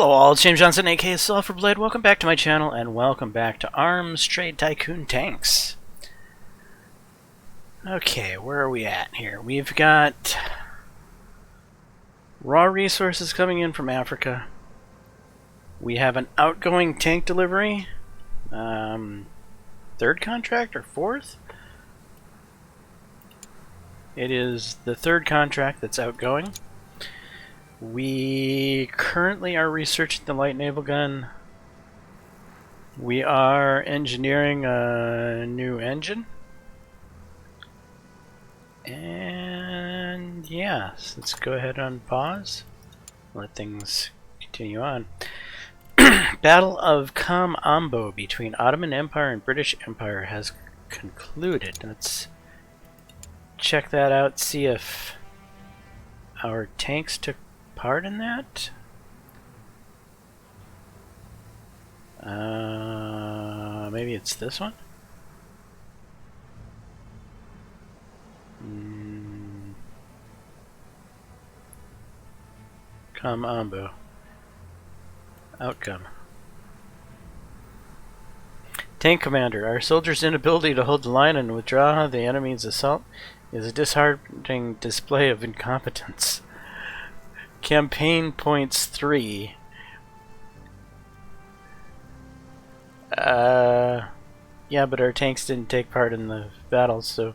Hello all, it's James Johnson, aka Sulfurblade. Welcome back to my channel, and welcome back to Arms Trade Tycoon Tanks. Okay, where are we at here? We've got raw resources coming in from Africa. We have an outgoing tank delivery. Third contract or fourth? It is the third contract that's outgoing. We currently are researching the light naval gun. We are engineering a new engine. And yes, let's go ahead and pause. Let things continue on. Battle of Kamambo between Ottoman Empire and British Empire has concluded. Let's check that out, see if our tanks took part in that. Maybe it's this one? Kamambo. Outcome. Tank Commander. Our soldiers' inability to hold the line and withdraw the enemy's assault is a disheartening display of incompetence. Campaign points 3. Yeah, but our tanks didn't take part in the battle, so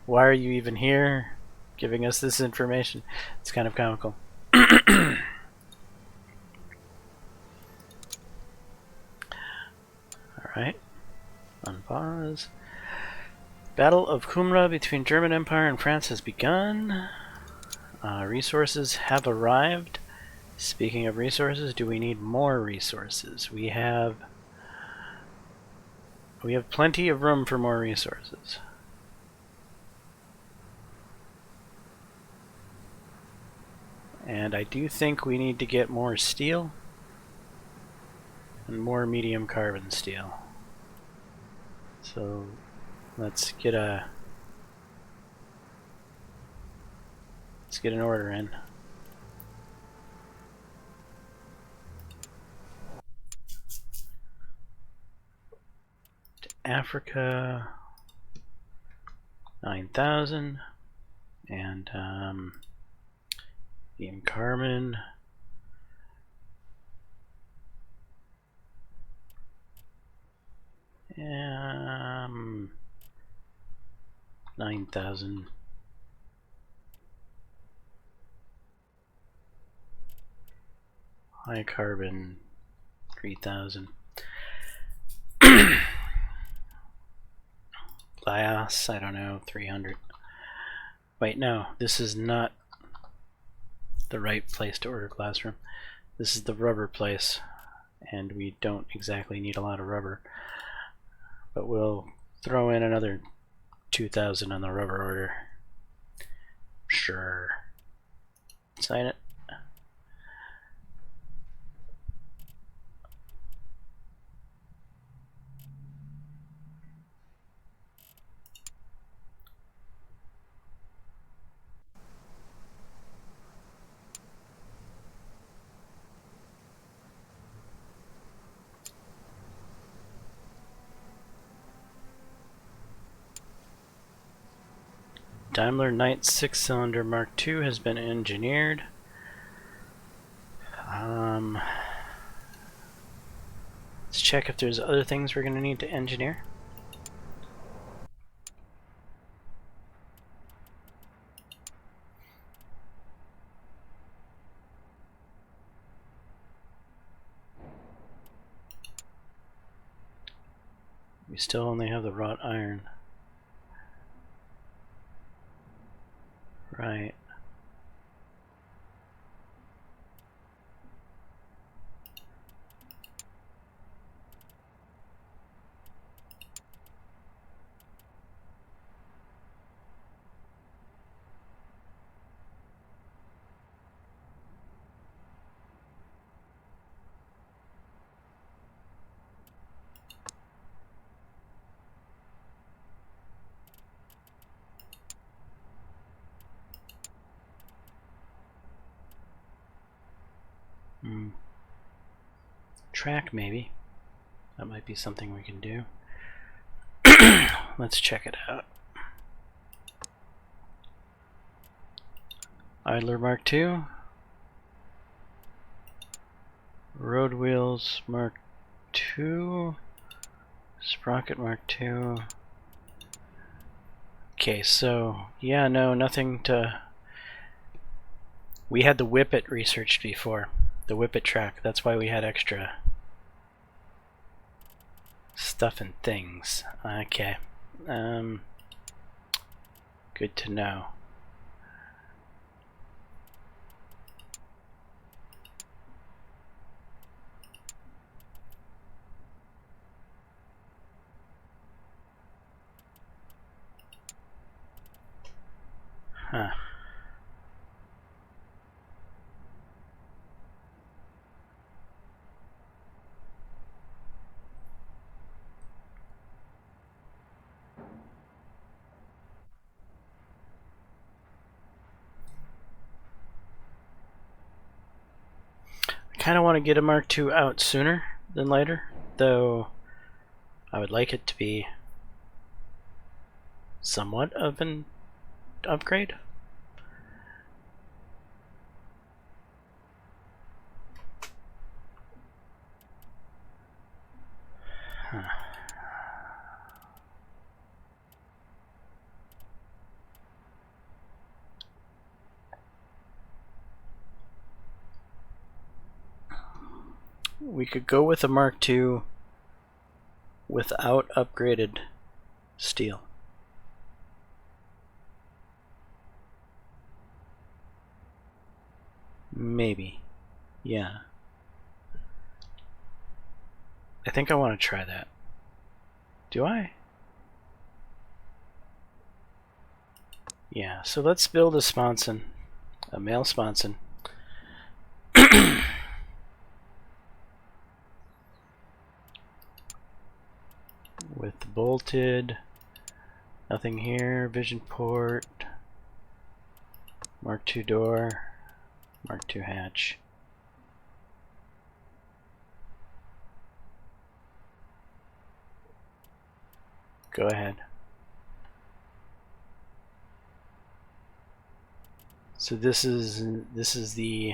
why are you even here giving us this information? It's kind of comical. Alright. Unpause. Battle of Kumra between German Empire and France has begun. Resources have arrived. Speaking of resources, do we need more resources? We have plenty of room for more resources. And I do think we need to get more steel and more medium carbon steel. So let's get an order in. To Africa, 9,000, and medium carbon. Um, 9,000. High carbon, 3,000. Glass, I don't know, 300. Wait, no, this is not the right place to order glass from. This is the rubber place, and we don't exactly need a lot of rubber. But we'll throw in another 2,000 on the rubber order. Sure. Sign it. Daimler Knight 6-cylinder Mark II has been engineered. Let's check if there's other things we're going to need to engineer. We still only have the wrought iron. Right. track, maybe. That might be something we can do. Let's check it out. Idler Mark II. Road wheels Mark II. Sprocket Mark II. Okay, so yeah, no, nothing to. We had the Whippet researched before. The Whippet track. That's why we had extra stuff and things. Okay. Good to know. Huh. I kind of want to get a Mark II out sooner than later, though I would like it to be somewhat of an upgrade. Huh. We could go with a Mark II without upgraded steel. Maybe. Yeah. I think I want to try that. Do I? Yeah, so let's build a sponson. A male sponson. With bolted. Nothing here. Vision port. Mark II door. Mark II hatch. Go ahead. So this is the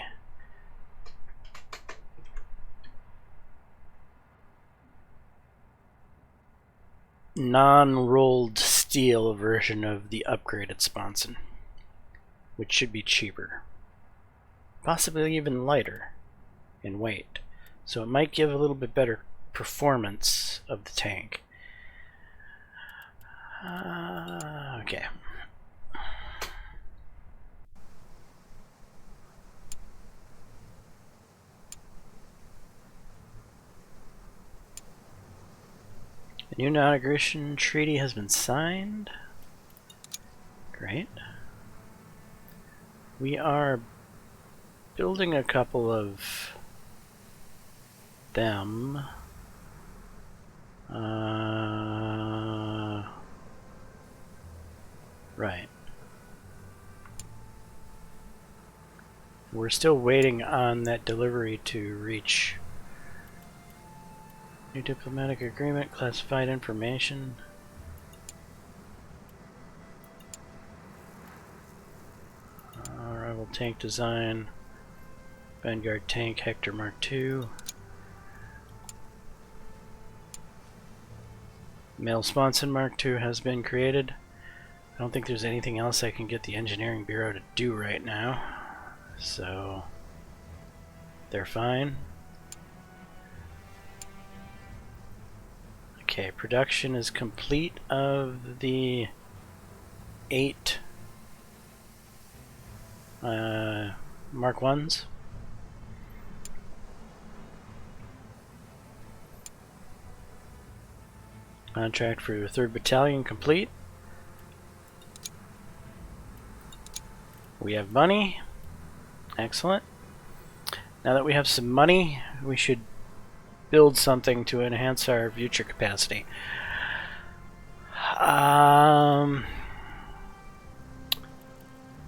non-rolled steel version of the upgraded sponson, which should be cheaper, possibly even lighter in weight, so it might give a little bit better performance of the tank. Okay. The new non-aggression treaty has been signed. Great. We are building a couple of them. Right. We're still waiting on that delivery to reach. New diplomatic agreement, classified information. Rival tank design. Vanguard tank, Hector Mark II. Male sponson Mark II has been created. I don't think there's anything else I can get the Engineering Bureau to do right now. So they're fine. Okay, production is complete of the 8 Mark 1s. Contract for your 3rd Battalion complete. We have money. Excellent. Now that we have some money, we should build something to enhance our future capacity.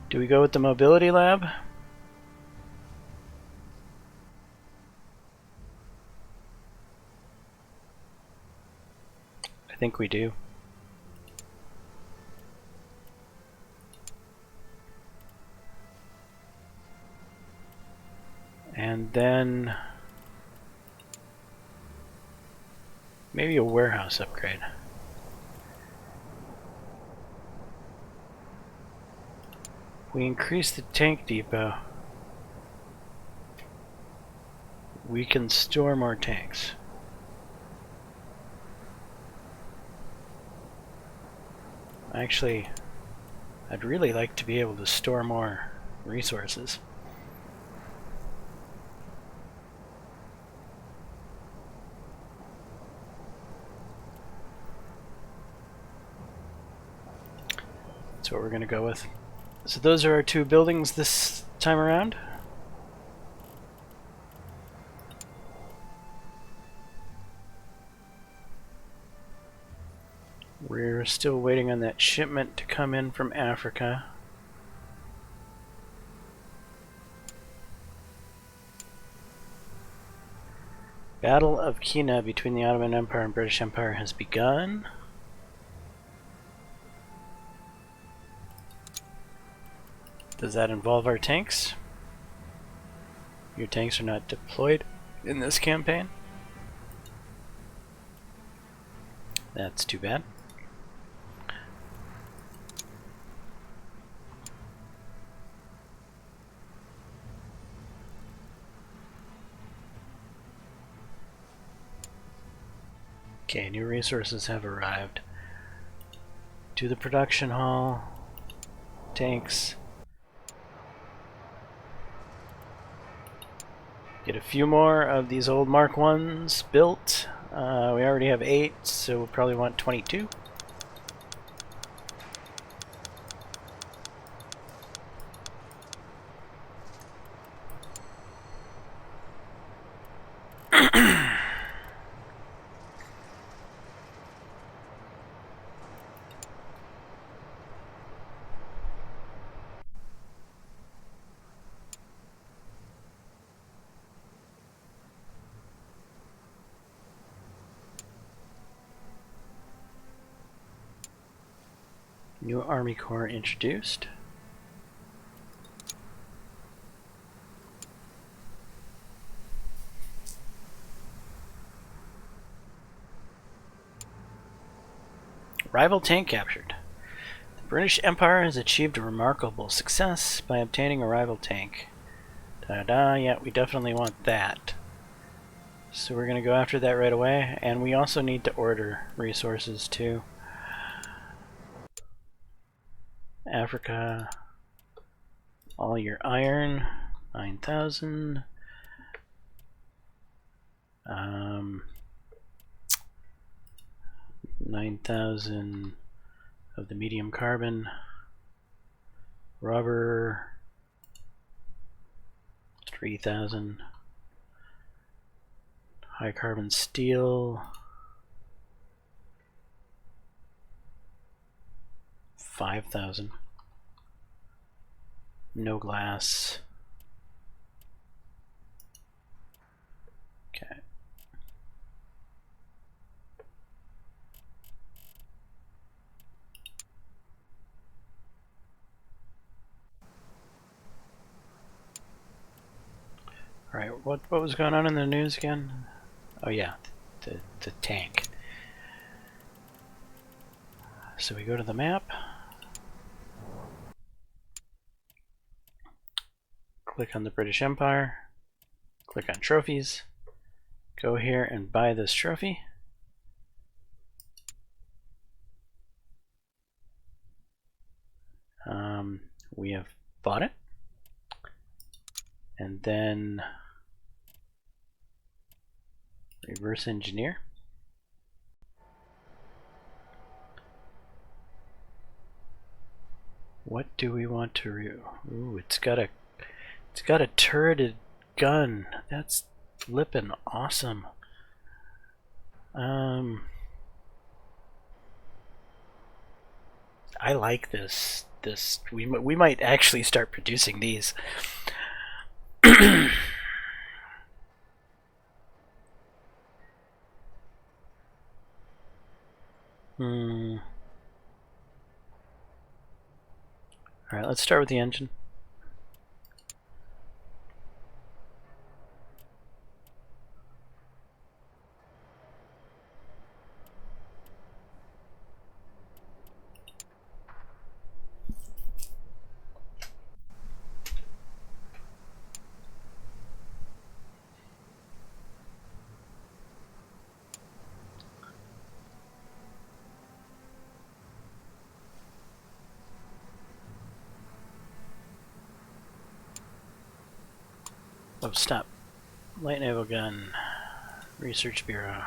Do we go with the mobility lab? think we do. And then maybe a warehouse upgrade. We increase the tank depot. We can store more tanks. Actually, I'd really like to be able to store more resources. That's what we're going to go with. So those are our two buildings this time around. We're still waiting on that shipment to come in from Africa. Battle of Kina between the Ottoman Empire and British Empire has begun. Does that involve our tanks? Your tanks are not deployed in this campaign. That's too bad. Okay, new resources have arrived. To the production hall. Tanks. Get a few more of these old Mark 1s built. We already have 8, so we'll probably want 22. New Army Corps introduced. Rival tank captured. The British Empire has achieved a remarkable success by obtaining a rival tank. Ta-da, yeah, we definitely want that. So we're going to go after that right away, and we also need to order resources too. Africa, all your iron, 9,000. 9,000 of the medium carbon. Rubber, 3,000. High carbon steel, 5,000. No glass. Okay. All right, what was going on in the news again? Oh yeah, the tank. So we go to the map. Click on the British Empire, click on trophies, go here and buy this trophy. We have bought it, and then reverse engineer. What do we want to ooh, it's got a turreted gun. That's flippin' awesome. I like this. We might actually start producing these. Alright, let's start with the engine. Oh, stop. Light naval gun. Research Bureau.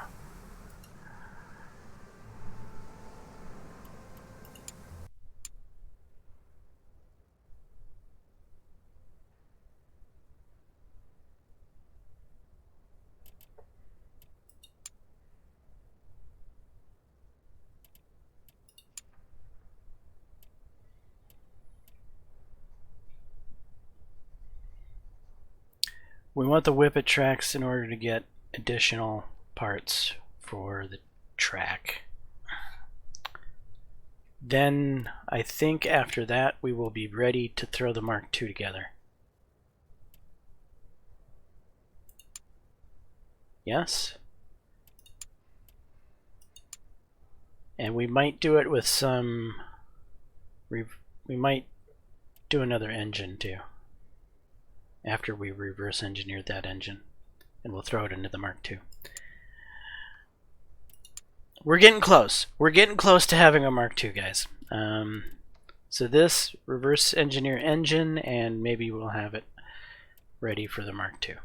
We want the whippet tracks in order to get additional parts for the track. Then I think after that we will be ready to throw the Mark II together. Yes? And we might do it with some... we might do another engine too, after we reverse engineered that engine, and we'll throw it into the Mark II. We're getting close. We're getting close to having a Mark II, guys. So this reverse engineer engine, and maybe we'll have it ready for the Mark II.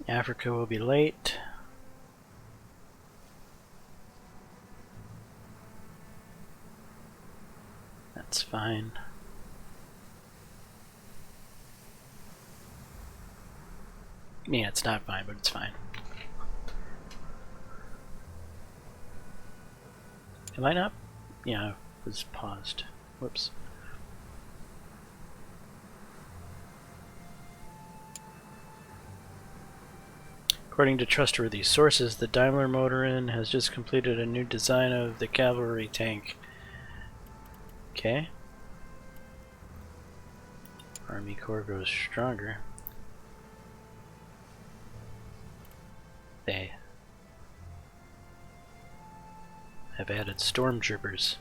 Africa will be late. That's fine. Yeah, it's not fine, but it's fine. Am I not? Yeah, it was paused. Whoops. According to trustworthy sources, the Daimler Motorin has just completed a new design of the cavalry tank. Okay. Army Corps grows stronger. They have added stormtroopers.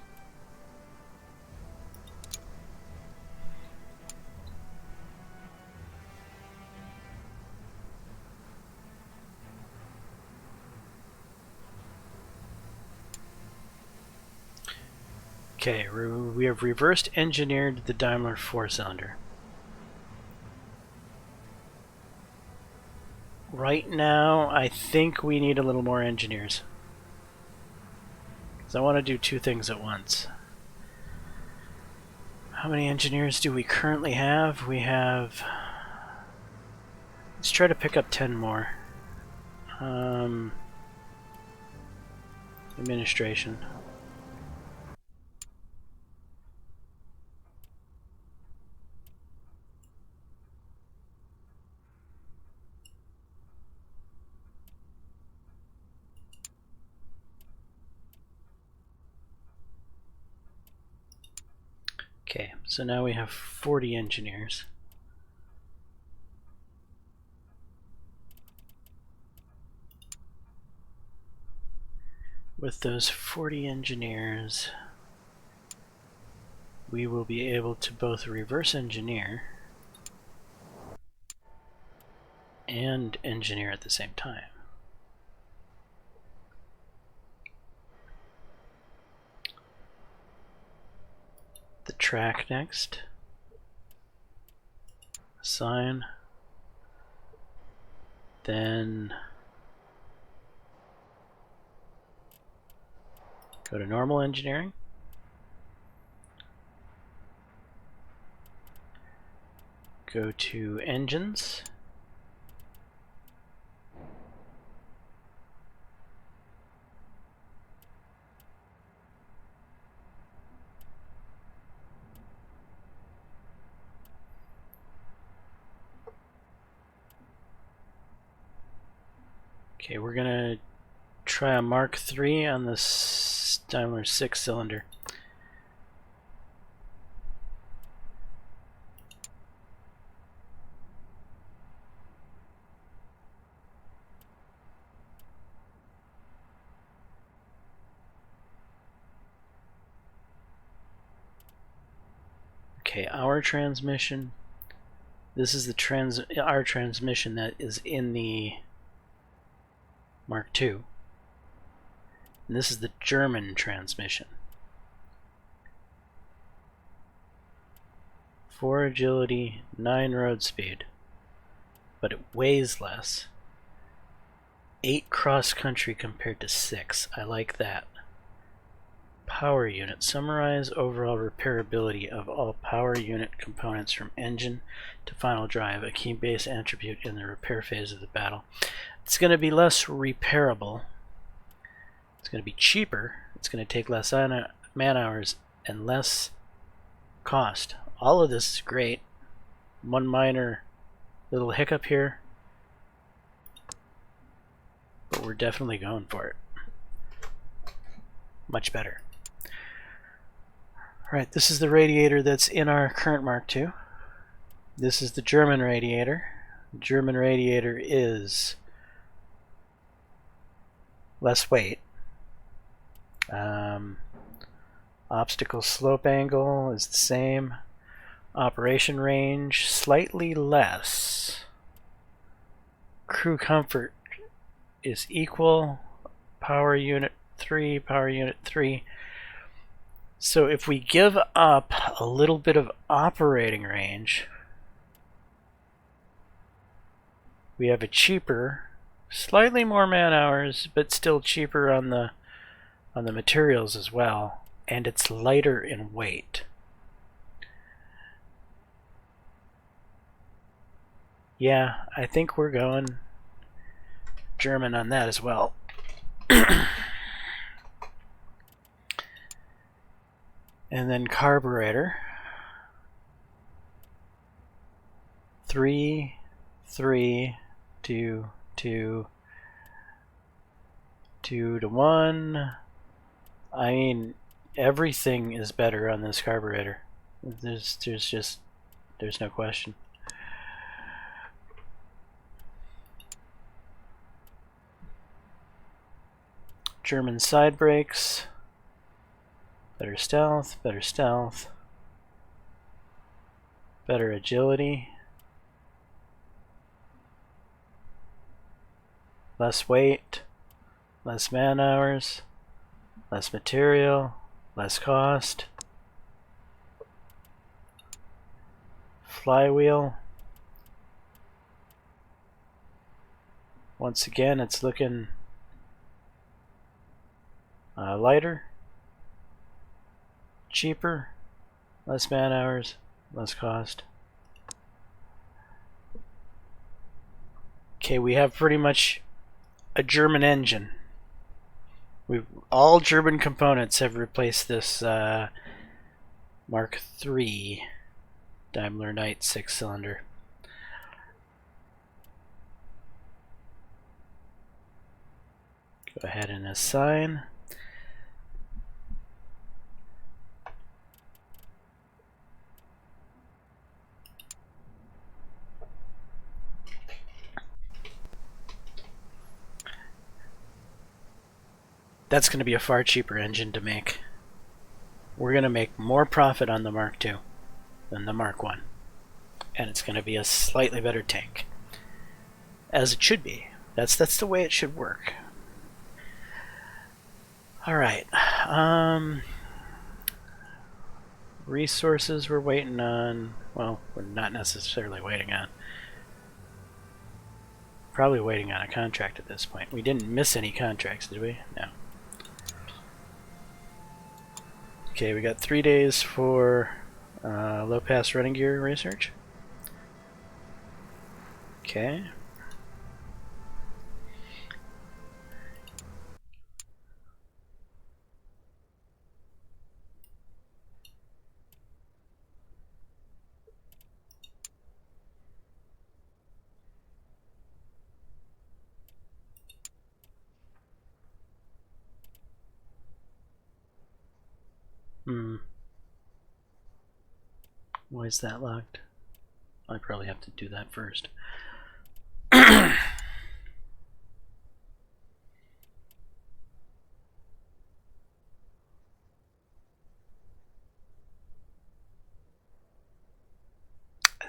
Okay, we have reversed engineered the Daimler 4-cylinder. Right now, I think we need a little more engineers, because I want to do two things at once. How many engineers do we currently have? We have... let's try to pick up 10 more. Administration. Okay, so now we have 40 engineers. With those 40 engineers, we will be able to both reverse engineer and engineer at the same time. The track next. Assign. Then go to normal engineering. Go to engines. Okay, we're gonna try a Mark 3 on this Daimler 6-cylinder. Okay, our transmission. This is the our transmission that is in the Mark II. And this is the German transmission. 4 agility, 9 road speed, but it weighs less. 8 cross country compared to 6. I like that. Power unit. Summarize overall repairability of all power unit components from engine to final drive, a key base attribute in the repair phase of the battle. It's going to be less repairable. It's going to be cheaper. It's going to take less man hours and less cost. All of this is great. One minor little hiccup here, but we're definitely going for it. Much better. Alright, this is the radiator that's in our current Mark II. This is the German radiator. The German radiator is less weight. Obstacle slope angle is the same. Operation range slightly less. Crew comfort is equal. Power unit 3, power unit 3. So if we give up a little bit of operating range, we have a cheaper, slightly more man hours, but still cheaper on the materials as well, and it's lighter in weight. Yeah, I think we're going German on that as well. And then carburetor. 3, 3, 2, 2, 2 to 1. I mean, everything is better on this carburetor. There's no question. German side brakes. Better stealth, better stealth. Better agility. Less weight. Less man hours. Less material. Less cost. Flywheel. Once again, it's looking lighter, cheaper, less man hours, less cost. Okay, we have pretty much a German engine. All German components have replaced this Mark III Daimler Knight 6-cylinder. Go ahead and assign. That's going to be a far cheaper engine to make. We're going to make more profit on the Mark II than the Mark I. And it's going to be a slightly better tank. As it should be. That's the way it should work. Alright. Resources we're waiting on. Well, we're not necessarily waiting on. Probably waiting on a contract at this point. We didn't miss any contracts, did we? No. Okay, we got 3 days for low pass running gear research. Okay. Why is that locked? I probably have to do that first. I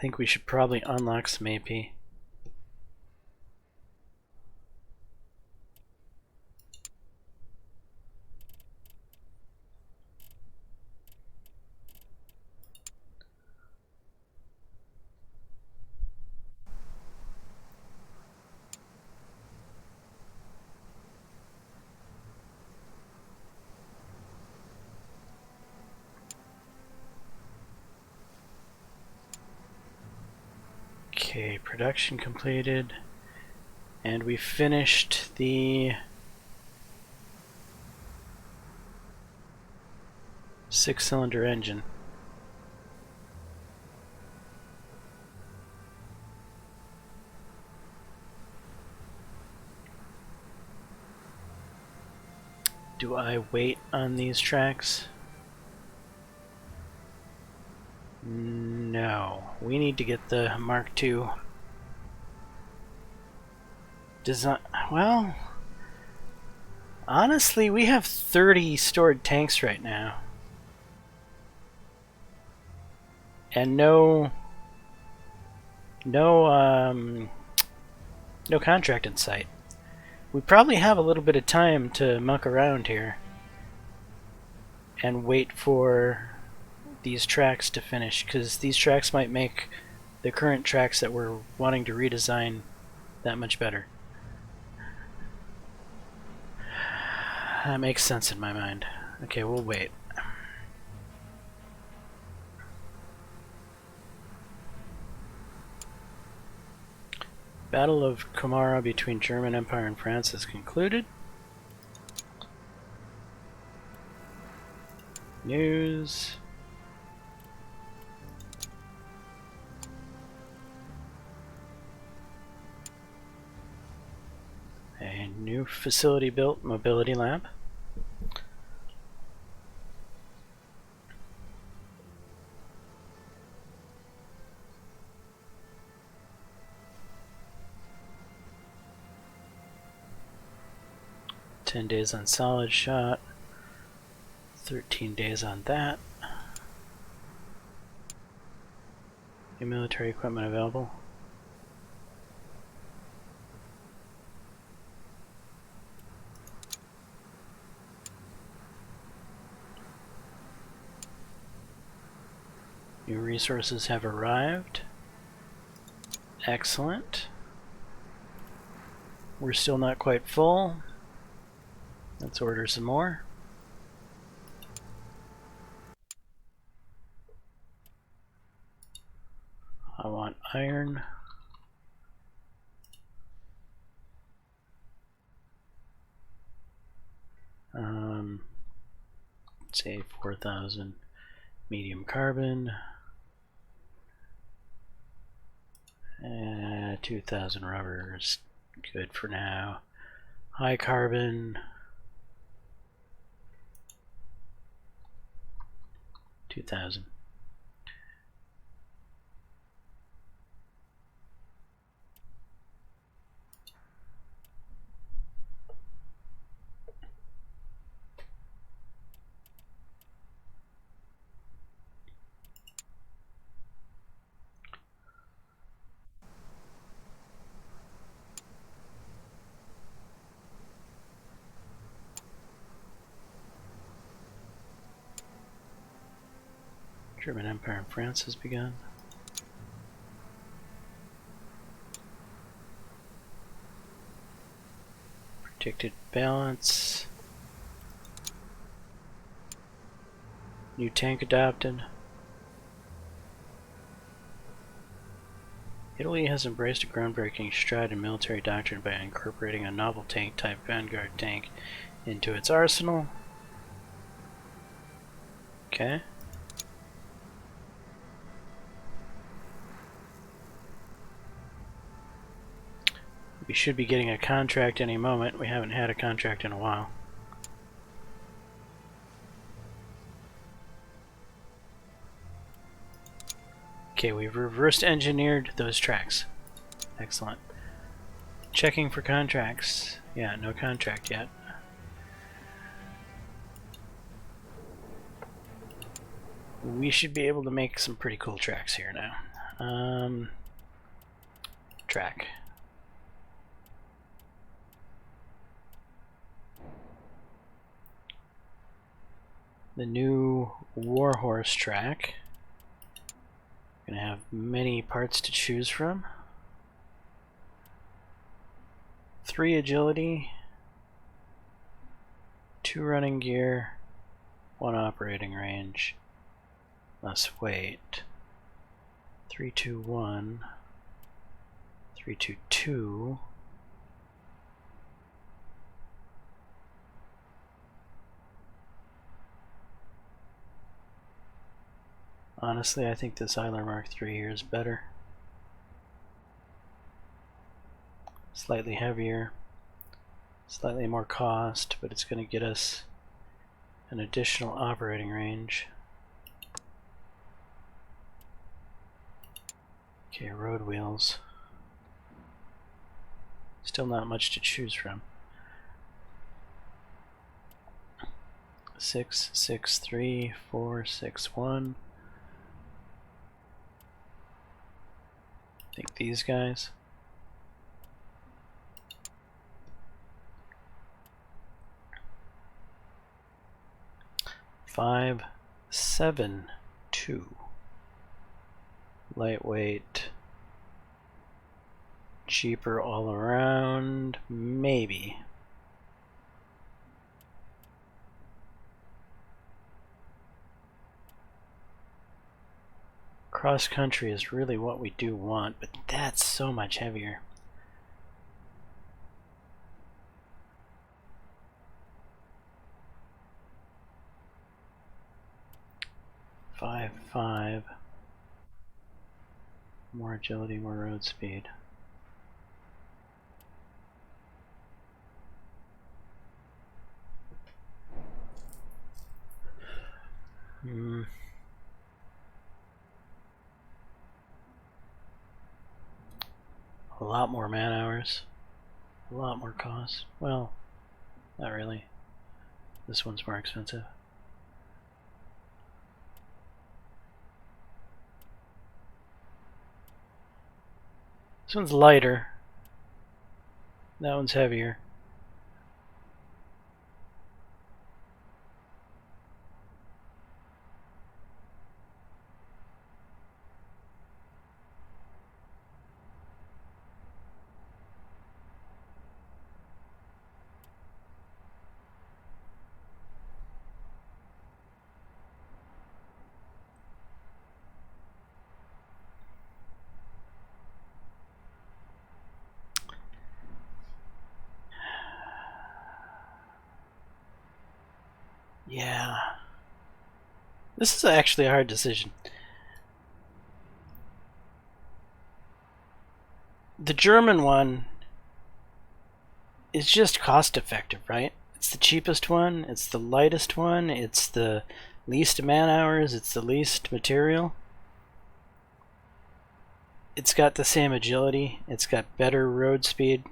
think we should probably unlock some AP. Okay, production completed. And we finished the 6-cylinder engine. Do I wait on these tracks? No. We need to get the Mk2 design. Well, honestly, we have 30 stored tanks right now. And no contract in sight. We probably have a little bit of time to muck around here and wait for these tracks to finish, because these tracks might make the current tracks that we're wanting to redesign that much better. That makes sense in my mind. Okay, we'll wait. Battle of Comara between German Empire and France is concluded. News. A new facility built, mobility lab. "10 days on solid shot, 13 days on that. New military equipment available. New resources have arrived. Excellent. We're still not quite full. Let's order some more. I want iron. Say 4,000 medium carbon. 2,000 rubbers. Good for now. High carbon. 2,000. German Empire and France has begun. Predicted balance. New tank adopted. Italy has embraced a groundbreaking stride in military doctrine by incorporating a novel tank type Vanguard tank into its arsenal. Okay. We should be getting a contract any moment. We haven't had a contract in a while. Okay, we've reverse engineered those tracks. Excellent. Checking for contracts. Yeah, no contract yet. We should be able to make some pretty cool tracks here now. Track. The new Warhorse track. Gonna have many parts to choose from. 3 agility, 2 running gear, 1 operating range, less weight. 321, 322. Honestly, I think this Eiler Mark III here is better. Slightly heavier, slightly more cost, but it's going to get us an additional operating range. Okay, road wheels. Still not much to choose from. 6, 6, 3, 4, 6, 1. I think these guys. 5, 7, 2. Lightweight. Cheaper all around. Maybe. Cross country is really what we do want, but that's so much heavier. Five, 5. More agility, more road speed. A lot more man hours. A lot more cost. Well, not really. This one's more expensive. This one's lighter. That one's heavier. Yeah. This is actually a hard decision. The German one is just cost effective, right? It's the cheapest one, it's the lightest one, it's the least man hours, it's the least material. It's got the same agility, it's got better road speed.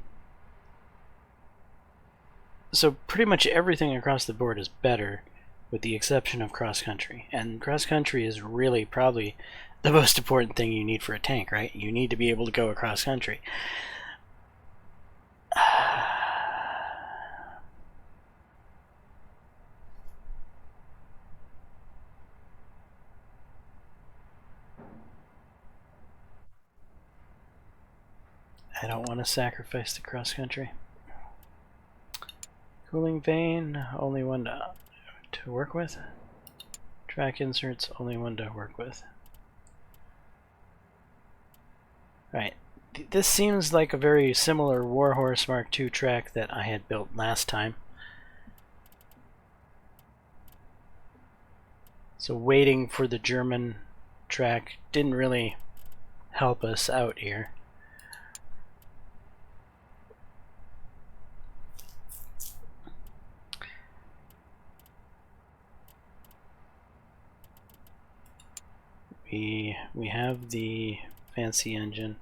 So pretty much everything across the board is better, with the exception of cross country. And cross country is really probably the most important thing you need for a tank, right? You need to be able to go across country. I don't want to sacrifice the cross country. Cooling vane, only one to work with. Track inserts, only one to work with. Right. This seems like a very similar Warhorse Mark II track that I had built last time. So waiting for the German track didn't really help us out here. We have the fancy engine.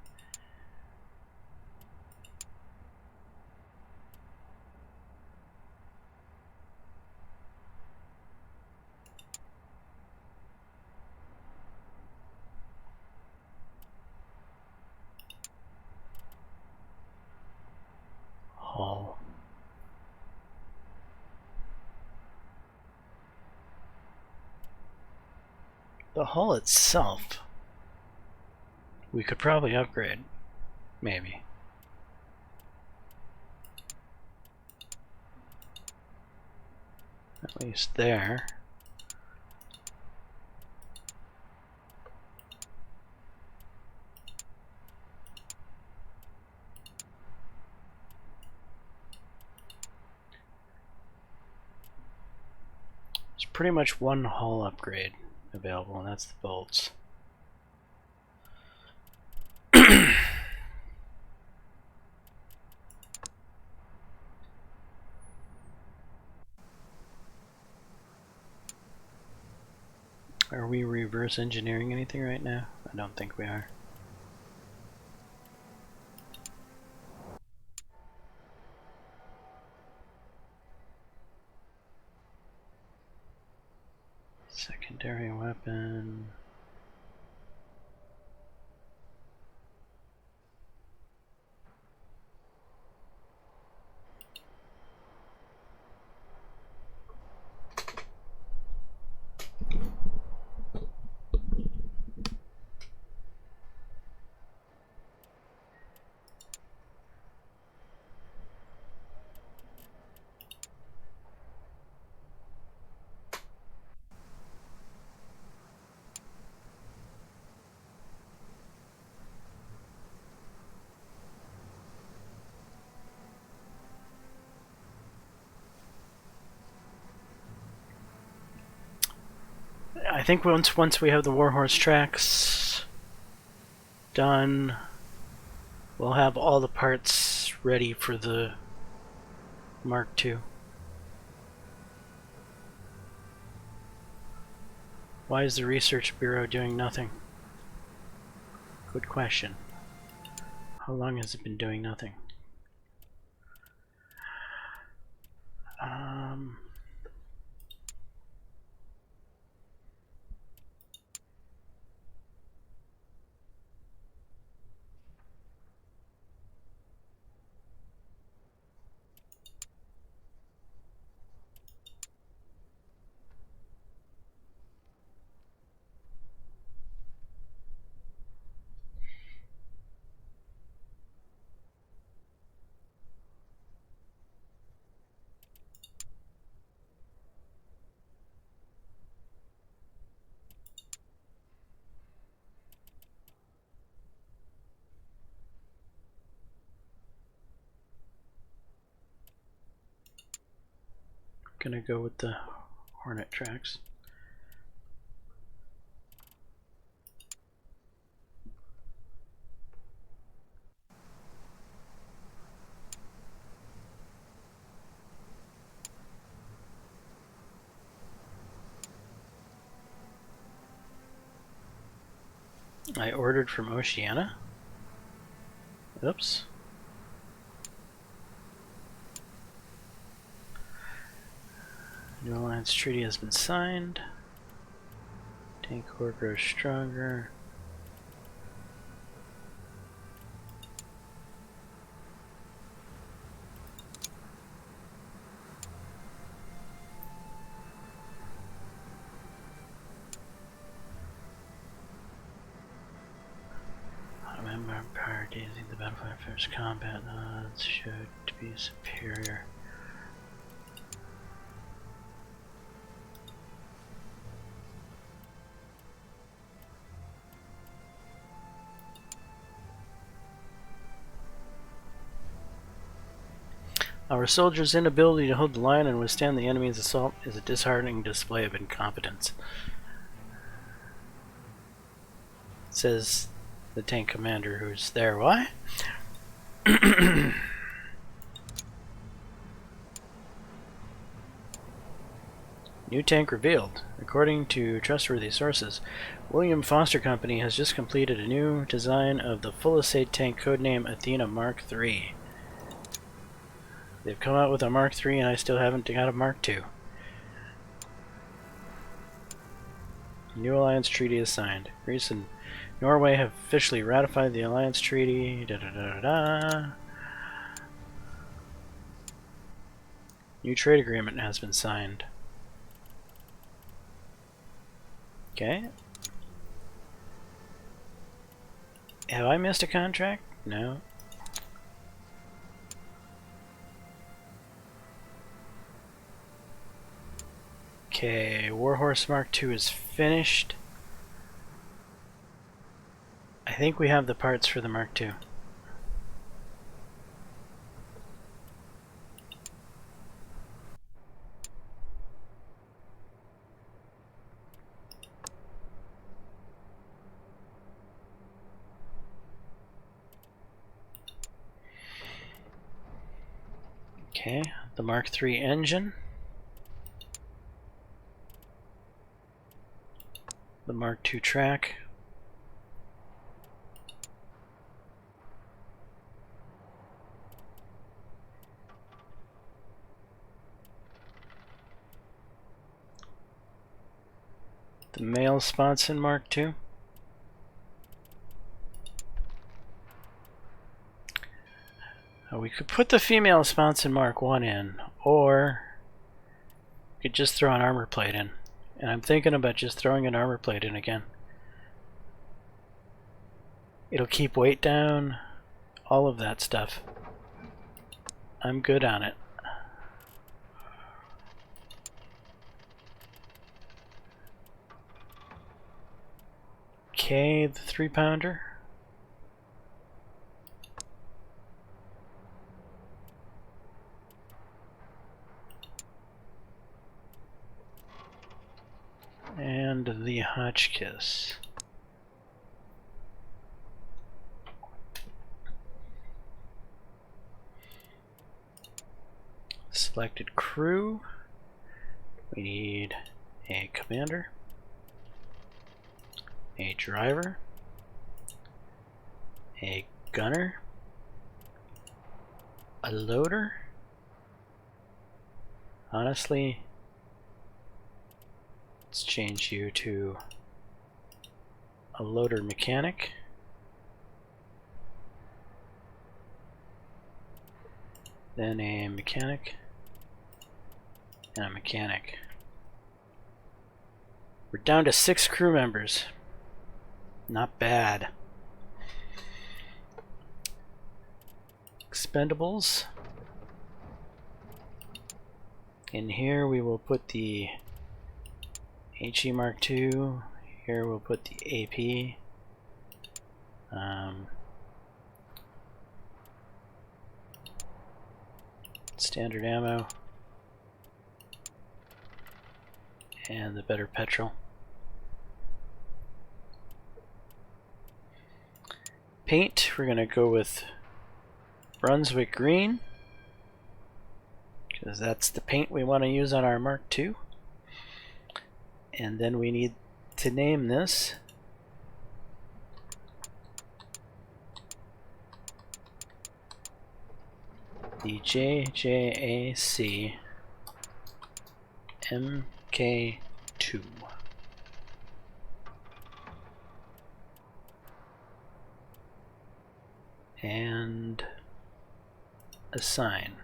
Hull. The hull itself, we could probably upgrade, maybe. At least there. There's pretty much one hull upgrade available, and that's the bolts. Are we reverse engineering anything right now? I don't think we are. Secondary weapon. I think once we have the Warhorse tracks done, we'll have all the parts ready for the Mark II. Why is the Research Bureau doing nothing? Good question. How long has it been doing nothing? Gonna go with the Hornet tracks. I ordered from Oceania. Oops. New alliance treaty has been signed. Tank core grows stronger. Remember, prioritizing the battlefield first combat odds showed to be superior. Our soldiers' inability to hold the line and withstand the enemy's assault is a disheartening display of incompetence, says the tank commander who's there. Why? New tank revealed. According to trustworthy sources, William Foster Company has just completed a new design of the full-assay tank codename Athena Mark III. They've come out with a Mark III and I still haven't got a Mark II. New alliance treaty is signed. Greece and Norway have officially ratified the alliance treaty. New trade agreement has been signed. Okay. Have I missed a contract? No. Okay, Warhorse Mark II is finished. I think we have the parts for the Mark II. Okay, the Mark III engine. The Mark II track. The male spots in Mark II. We could put the female spots in Mark I in, or we could just throw an armor plate in. And I'm thinking about just throwing an armor plate in again. It'll keep weight down, all of that stuff. I'm good on it. Okay, the 3-pounder. And the Hotchkiss. Selected crew. We need a commander, a driver, a gunner, a loader. Honestly, let's change you to a loader mechanic. Then a mechanic and a mechanic. We're down to 6 crew members. Not bad. Expendables. In here we will put the HE Mark II. Here we'll put the AP. Standard ammo. And the better petrol. Paint, we're going to go with Brunswick Green, because that's the paint we want to use on our Mark II. And then we need to name this the JJAC Mk2. And assign.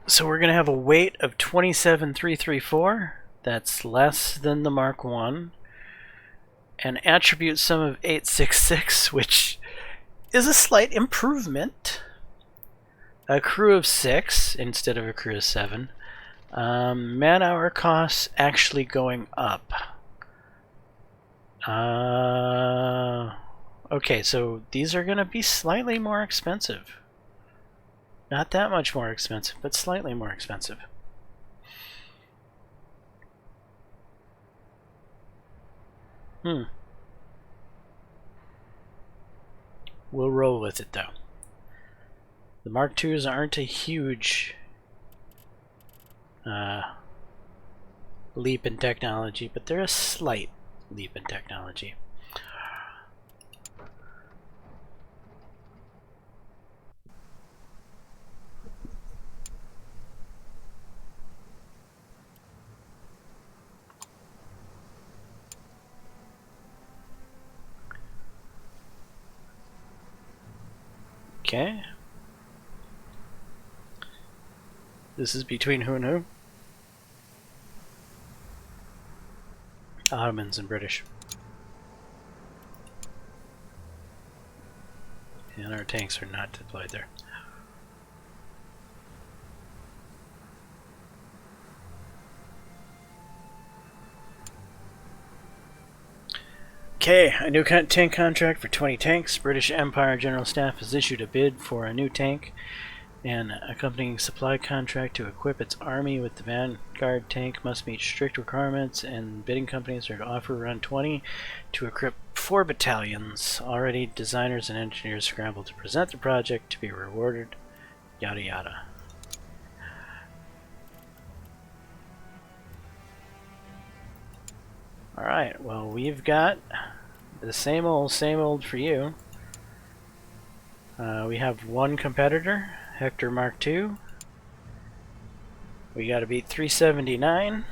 So we're going to have a weight of 27,334. That's less than the Mark I. An attribute sum of 866, which is a slight improvement. A crew of 6 instead of a crew of 7. Man-hour costs actually going up. Okay, so these are going to be slightly more expensive. Not that much more expensive, but slightly more expensive. We'll roll with it though. The Mark IIs aren't a huge leap in technology, but they're a slight leap in technology. Okay. This is between who and who? Ottomans and British. And our tanks are not deployed there. Okay, a new tank contract for 20 tanks. British Empire General Staff has issued a bid for a new tank and accompanying supply contract to equip its army with the Vanguard tank. Must meet strict requirements, and bidding companies are to offer around 20 to equip 4 battalions. Already, designers and engineers scramble to present the project to be rewarded. Yada yada. Alright, well, we've got the same old for you. We have one competitor, Hector Mark II. We gotta beat 379.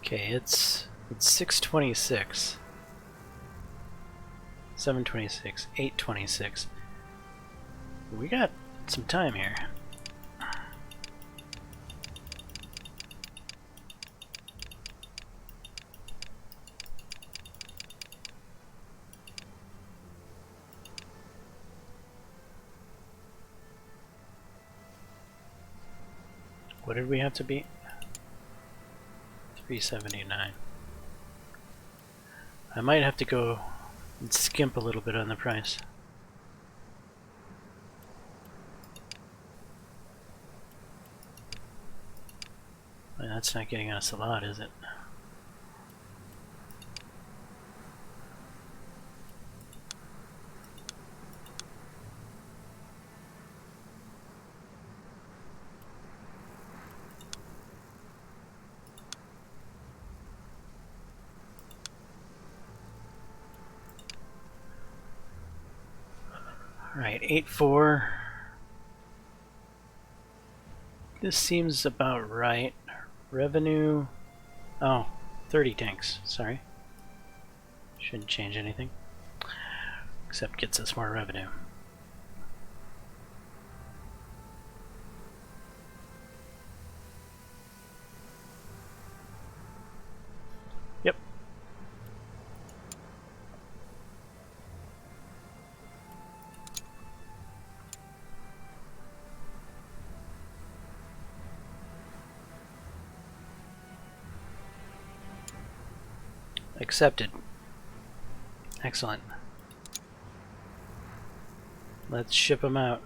Okay, it's 626. 726, 826. We got some time here. What did we have to beat? 379. I might have to go and skimp a little bit on the price. Well, that's not getting us a lot, is it? Alright, 8.4. This seems about right. Revenue. Oh, 30 tanks. Sorry. Shouldn't change anything. Except gets us more revenue. Yep. Accepted. Excellent. Let's ship them out.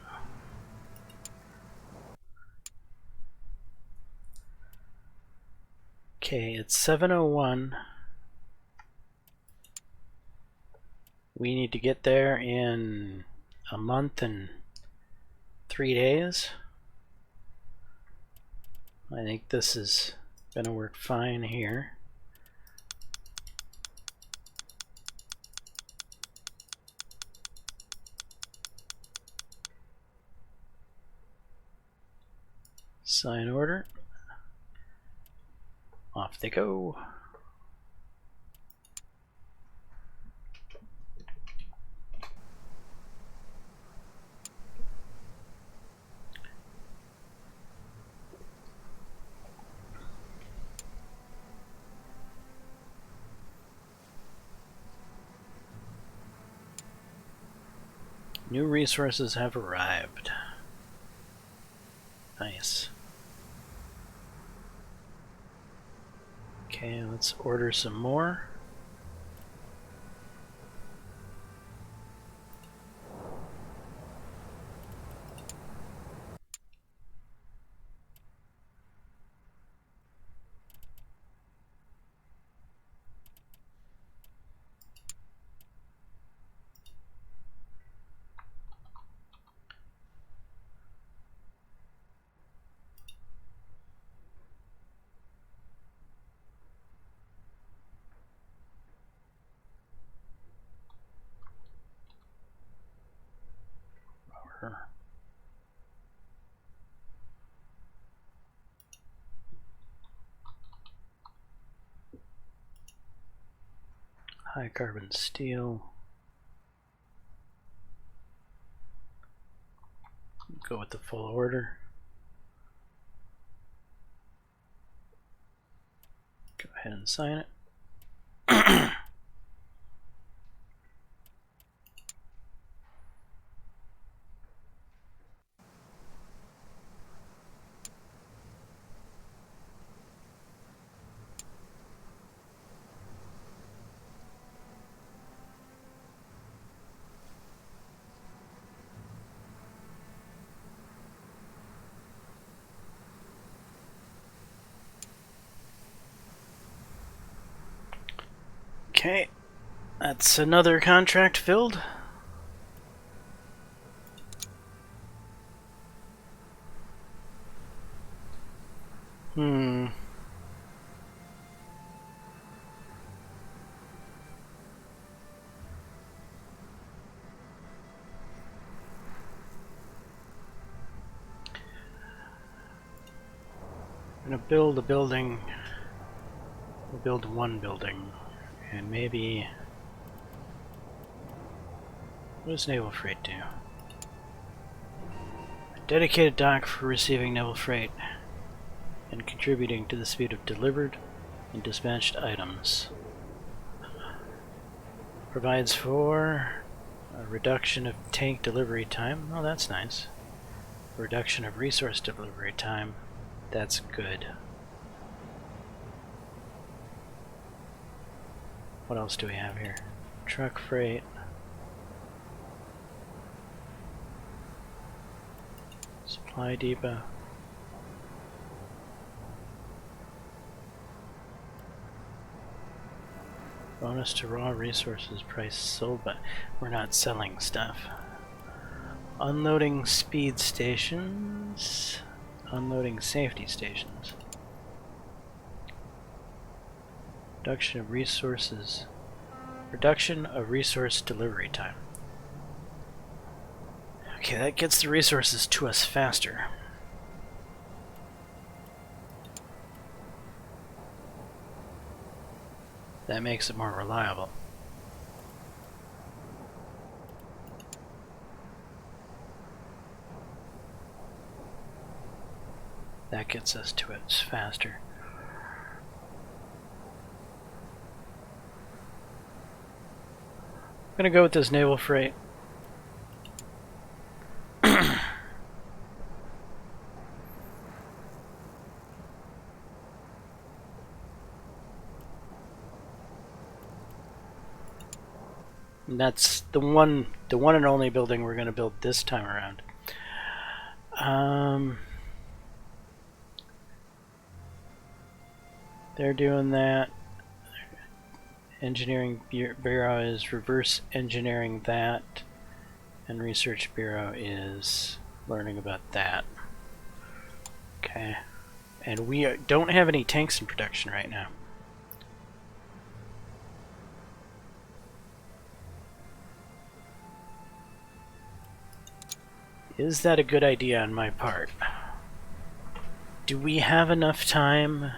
Okay, it's 7:01. We need to get there in a month and 3 days. I think this is gonna work fine here. Sign order. Off they go. New resources have arrived. Nice. Okay, let's order some more. high carbon steel. Go with the full order. Go ahead and sign it. Okay, that's another contract filled. I'm gonna build a building. We'll build one building, and maybe. What does naval freight do? A dedicated dock for receiving naval freight and contributing to the speed of delivered and dispatched items. Provides for a reduction of tank delivery time. Oh, that's nice. A reduction of resource delivery time. That's good. What else do we have here? Truck freight. Supply depot. Bonus to raw resources price sold, but we're not selling stuff. Unloading speed stations. Unloading safety stations. Reduction of resources. Reduction of resource delivery time. Okay, that gets the resources to us faster. That makes it more reliable. That gets us to it faster. I'm gonna go with this naval freight. And that's the one and only building we're gonna build this time around. They're doing that. Engineering Bureau is reverse engineering that, and Research Bureau is learning about that. Okay, and we don't have any tanks in production right now. Is that a good idea on my part? Do we have enough time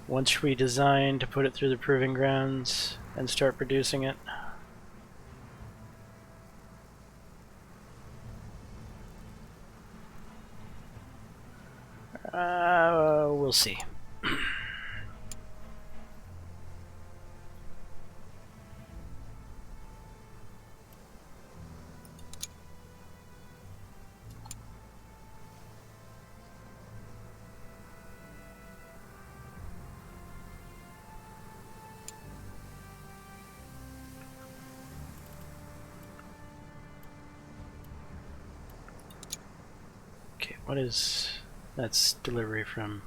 once we design to put it through the proving grounds and start producing it? We'll see. Okay, what is... that's delivery from...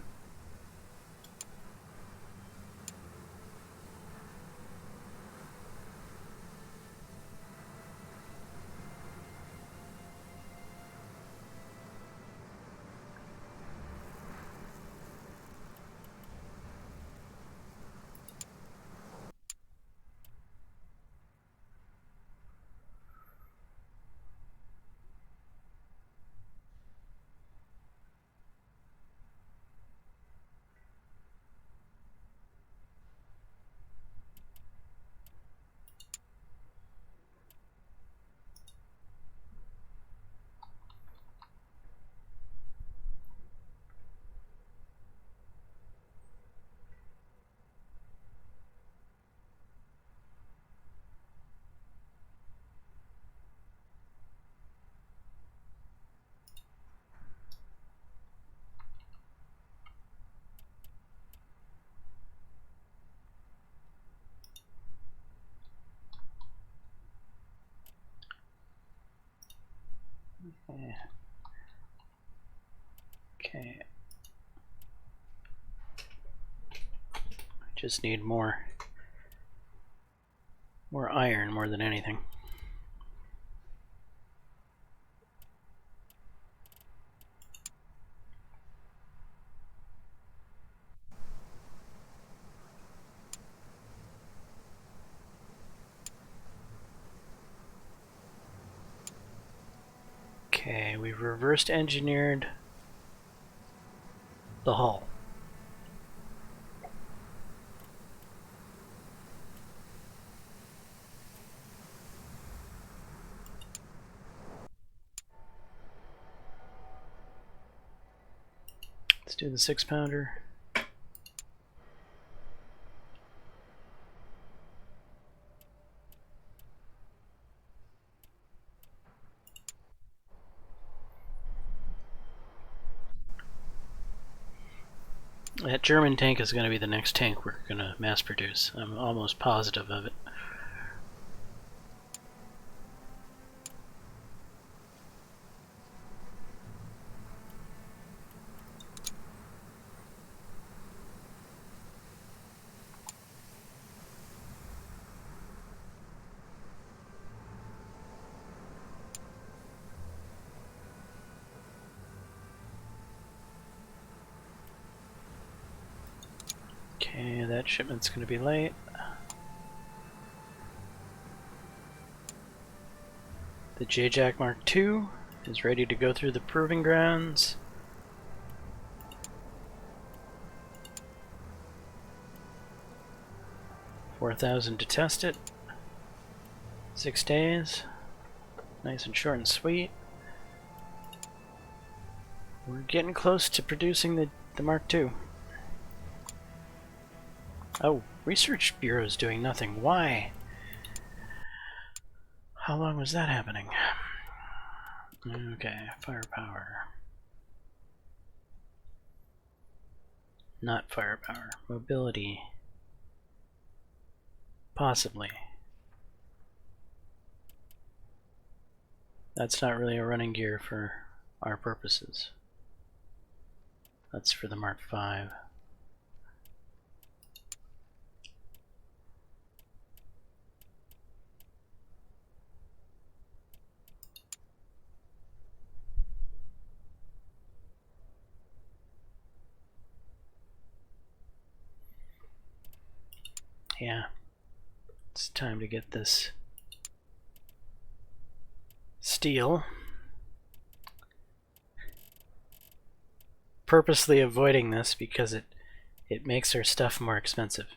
Okay. Just need more iron more than anything. Okay, we've reversed engineered the hull. Let's do the 6-pounder. That German tank is going to be the next tank we're going to mass produce. I'm almost positive of it. Okay, that shipment's going to be late. The JJAC Mk2 is ready to go through the proving grounds. $4,000 to test it. 6 days. Nice and short and sweet. We're getting close to producing the Mk2. Oh, Research Bureau's doing nothing. Why? How long was that happening? Okay, firepower. Not firepower. Mobility. Possibly. That's not really a running gear for our purposes. That's for the Mk5. Yeah, it's time to get this steel. Purposely avoiding this because it makes our stuff more expensive.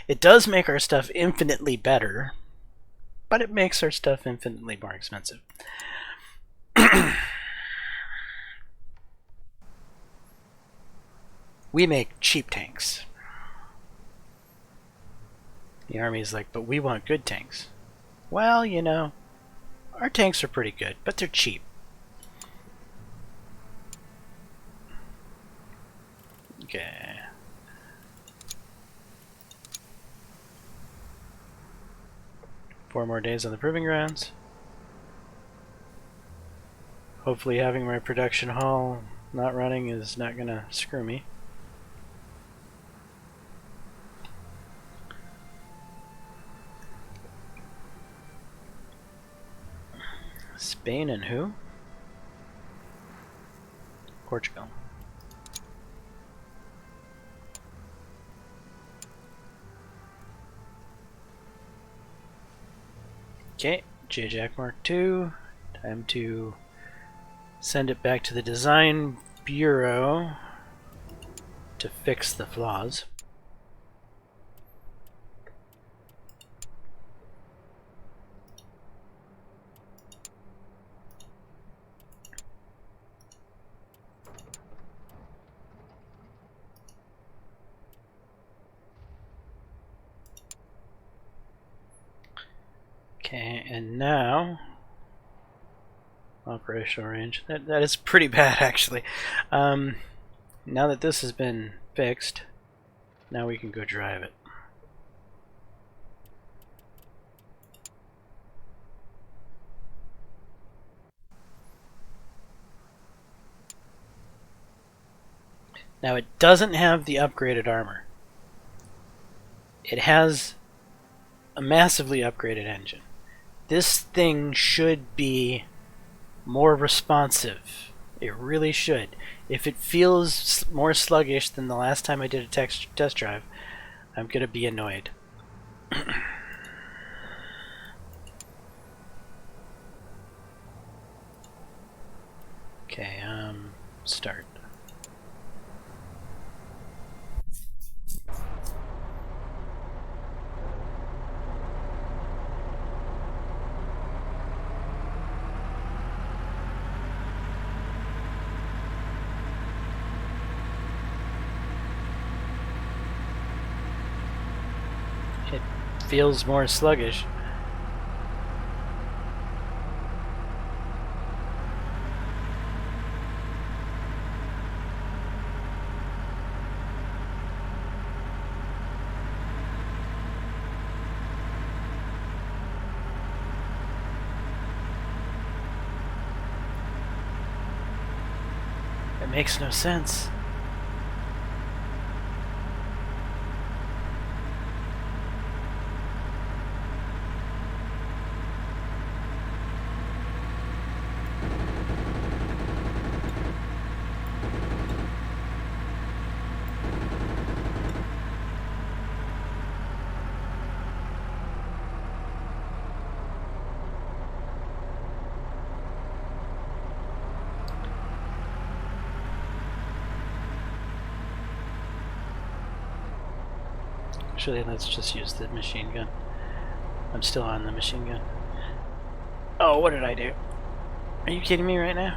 It does make our stuff infinitely better, but it makes our stuff infinitely more expensive. We make cheap tanks. The Army's like, but we want good tanks. Well, you know, our tanks are pretty good, but they're cheap. Okay. Four more days on the proving grounds. Hopefully having my production hall not running is not gonna screw me. Spain and who? Portugal. Okay, JJAC Mk2. Time to send it back to the design bureau to fix the flaws. Okay, and now operational range. That is pretty bad, actually. Now that this has been fixed, now we can go drive it. Now it doesn't have the upgraded armor. It has a massively upgraded engine. This thing should be more responsive. It really should. If it feels more sluggish than the last time I did a test drive, I'm gonna be annoyed. Okay, start. It feels more sluggish. It makes no sense. Actually, let's just use the machine gun. I'm still on the machine gun. Oh, what did I do? Are you kidding me right now?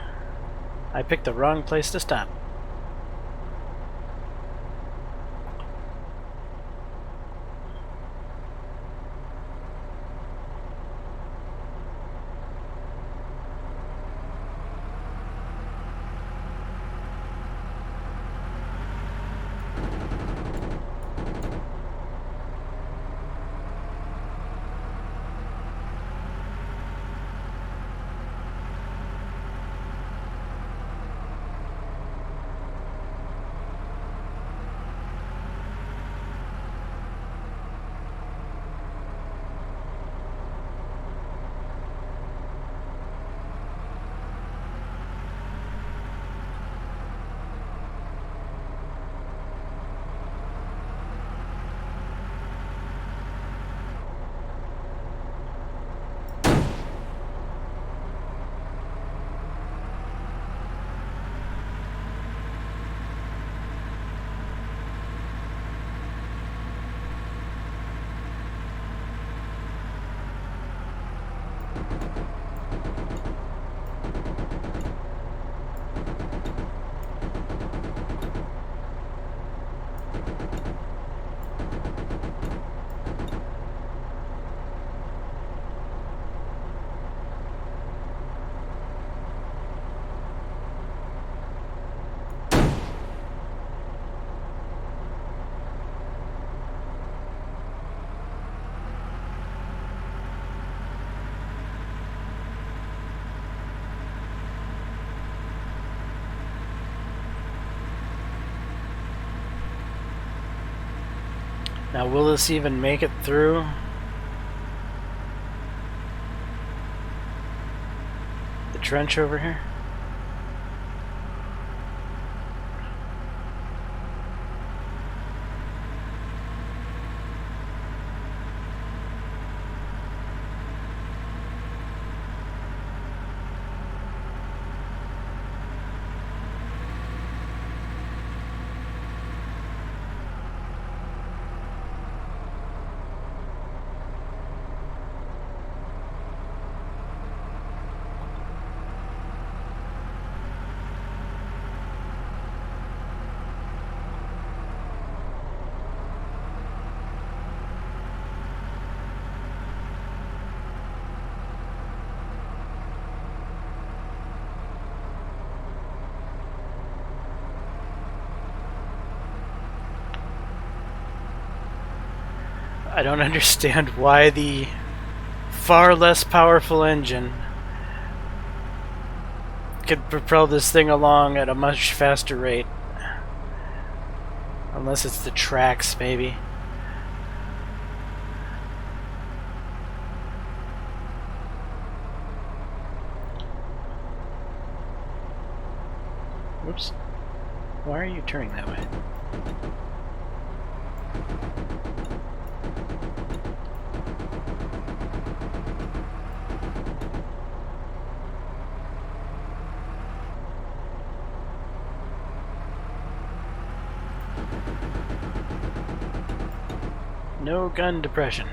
I picked the wrong place to stop. Now, will this even make it through? The trench over here? I don't understand why the far less powerful engine could propel this thing along at a much faster rate. Unless it's the tracks, maybe. Whoops. Why are you turning that way? No gun depression.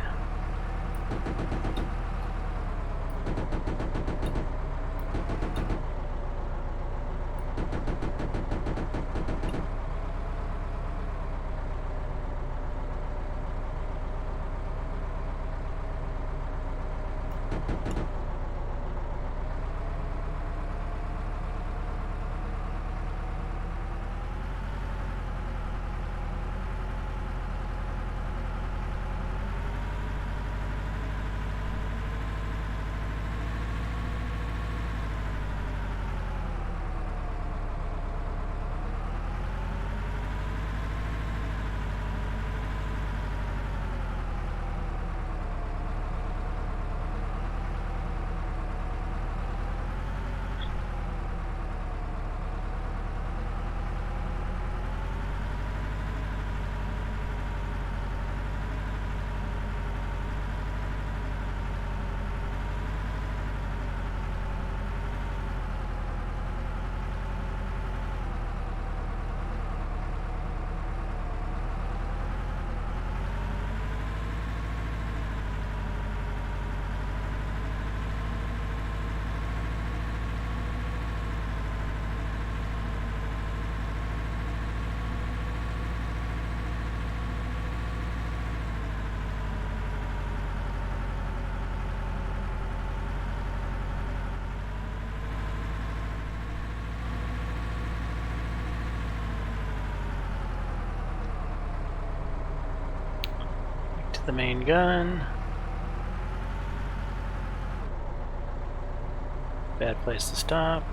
The main gun. Bad place to stop.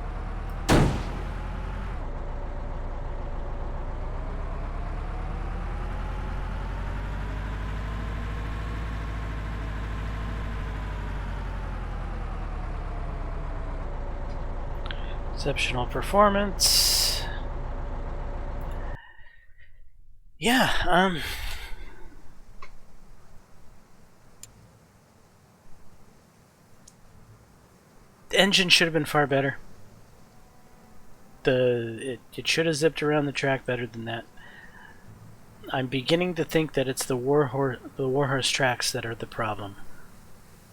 Exceptional performance. Yeah, the engine should have been far better. It should have zipped around the track better than that. I'm beginning to think that it's the Warhorse tracks that are the problem,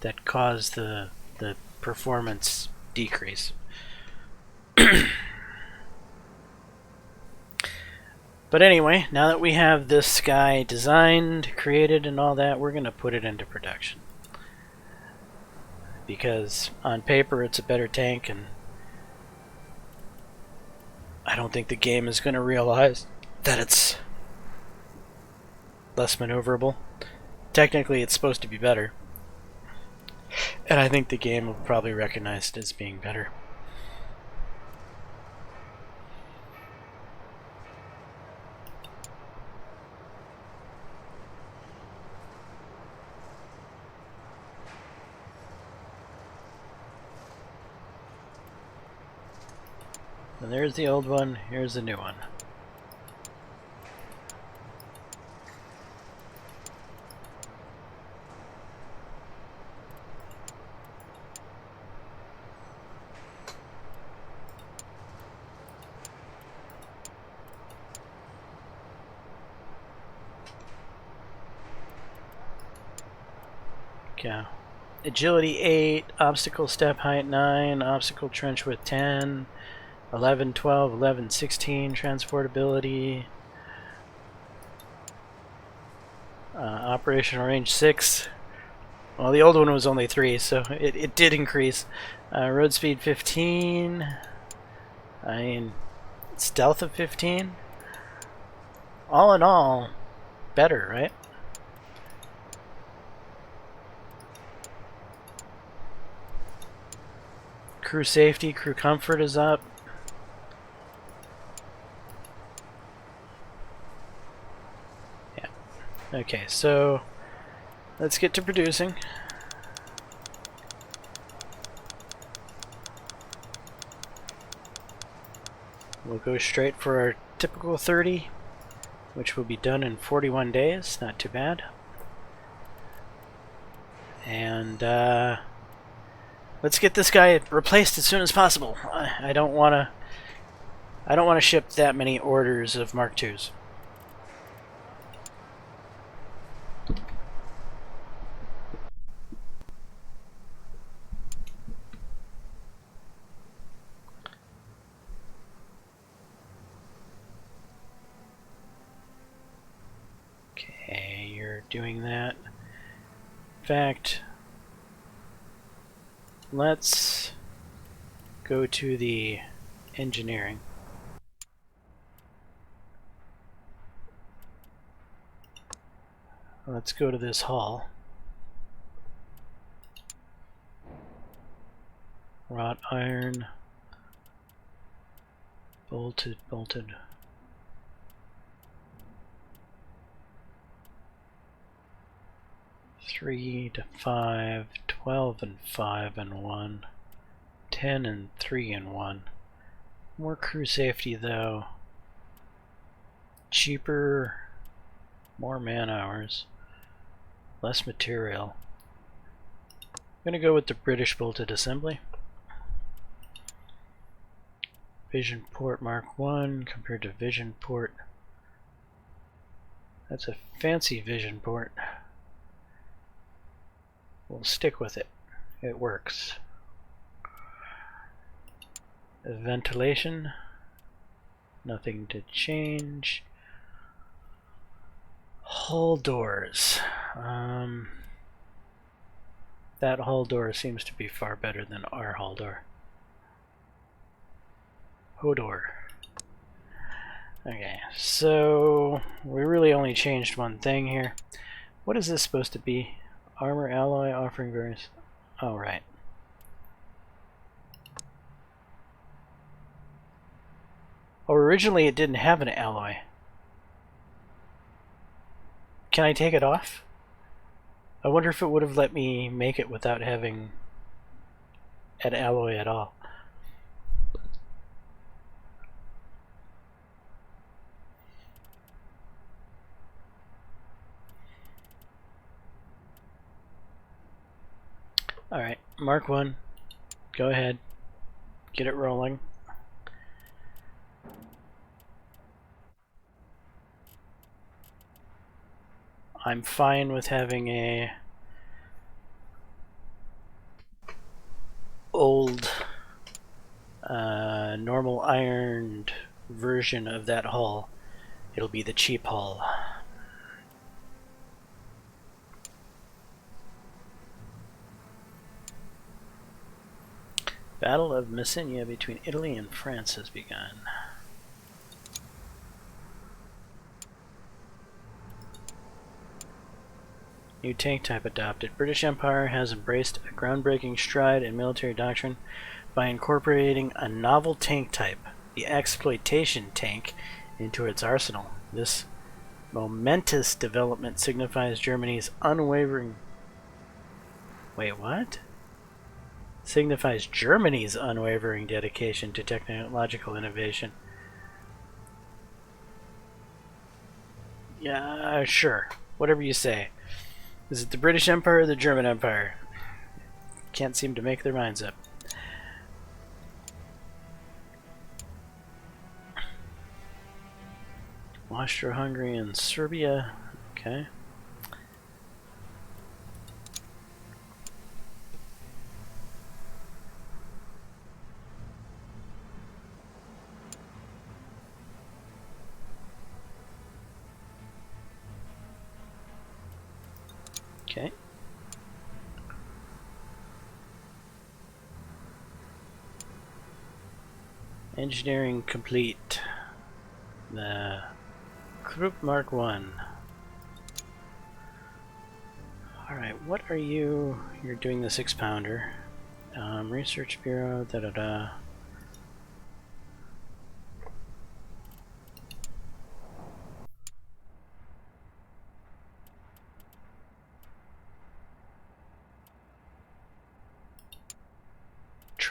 that cause the performance decrease. But anyway, now that we have this guy designed, created, and all that, we're going to put it into production. Because on paper it's a better tank, and I don't think the game is going to realize that it's less maneuverable. Technically it's supposed to be better, and I think the game will probably recognize it as being better. And there's the old one, here's the new one. Okay. Agility 8, obstacle step height 9, obstacle trench width 10, 11, 12, 11, 16, transportability, operational range 6. Well, the old one was only 3, so it did increase. Road speed 15. I mean, stealth of 15. All in all, better, right? Crew safety, crew comfort is up. Okay, so let's get to producing. We'll go straight for our typical 30, which will be done in 41 days. Not too bad. And let's get this guy replaced as soon as possible. I don't want to ship that many orders of Mark IIs. Okay, you're doing that. In fact, let's go to the engineering. Let's go to this hall. Wrought iron. Bolted. 3 to 5, 12 and 5 and 1, 10 and 3 and 1. More crew safety though. Cheaper, more man hours, less material. I'm gonna go with the British bolted assembly. Vision port Mark 1 compared to vision port. That's a fancy vision port. We'll stick with it. It works. Ventilation. Nothing to change. Hull doors. That hull door seems to be far better than our hull door. Hodor. Okay, so we really only changed one thing here. What is this supposed to be? Armor alloy offering various... Oh, right. Oh, originally it didn't have an alloy. Can I take it off? I wonder if it would have let me make it without having an alloy at all. Alright, Mark 1. Go ahead. Get it rolling. I'm fine with having a old normal ironed version of that hull. It'll be the cheap hull. Battle of Messina between Italy and France has begun. New tank type adopted. British Empire has embraced a groundbreaking stride in military doctrine by incorporating a novel tank type, the exploitation tank, into its arsenal. This momentous development signifies Germany's unwavering... Wait, what? Signifies Germany's unwavering dedication to technological innovation. Yeah, sure. Whatever you say. Is it the British Empire or the German Empire? Can't seem to make their minds up. Austro-Hungary and Serbia. Okay. Okay. Engineering complete. The Krupp Mark 1. Alright, what are you? You're doing the 6-pounder. Research Bureau, da-da-da.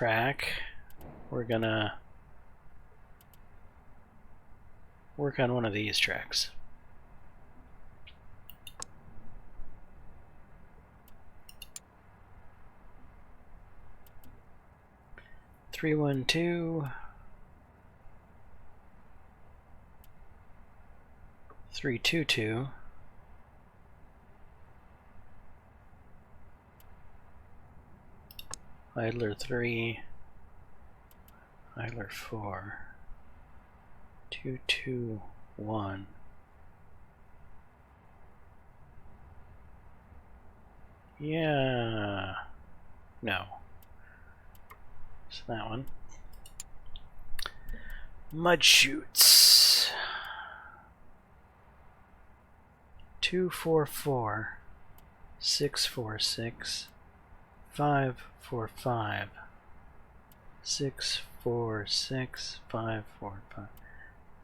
track, we're gonna work on one of these tracks. Three, 1, 2, 3, 2, 2. Idler 3, Idler 4, 2, 2, 1. Yeah. No. So that one. Mud shoots. 2, 4, 4, 6, 4, 6, 5, 4, 5, 6, 4, 6, 5, 4, 5.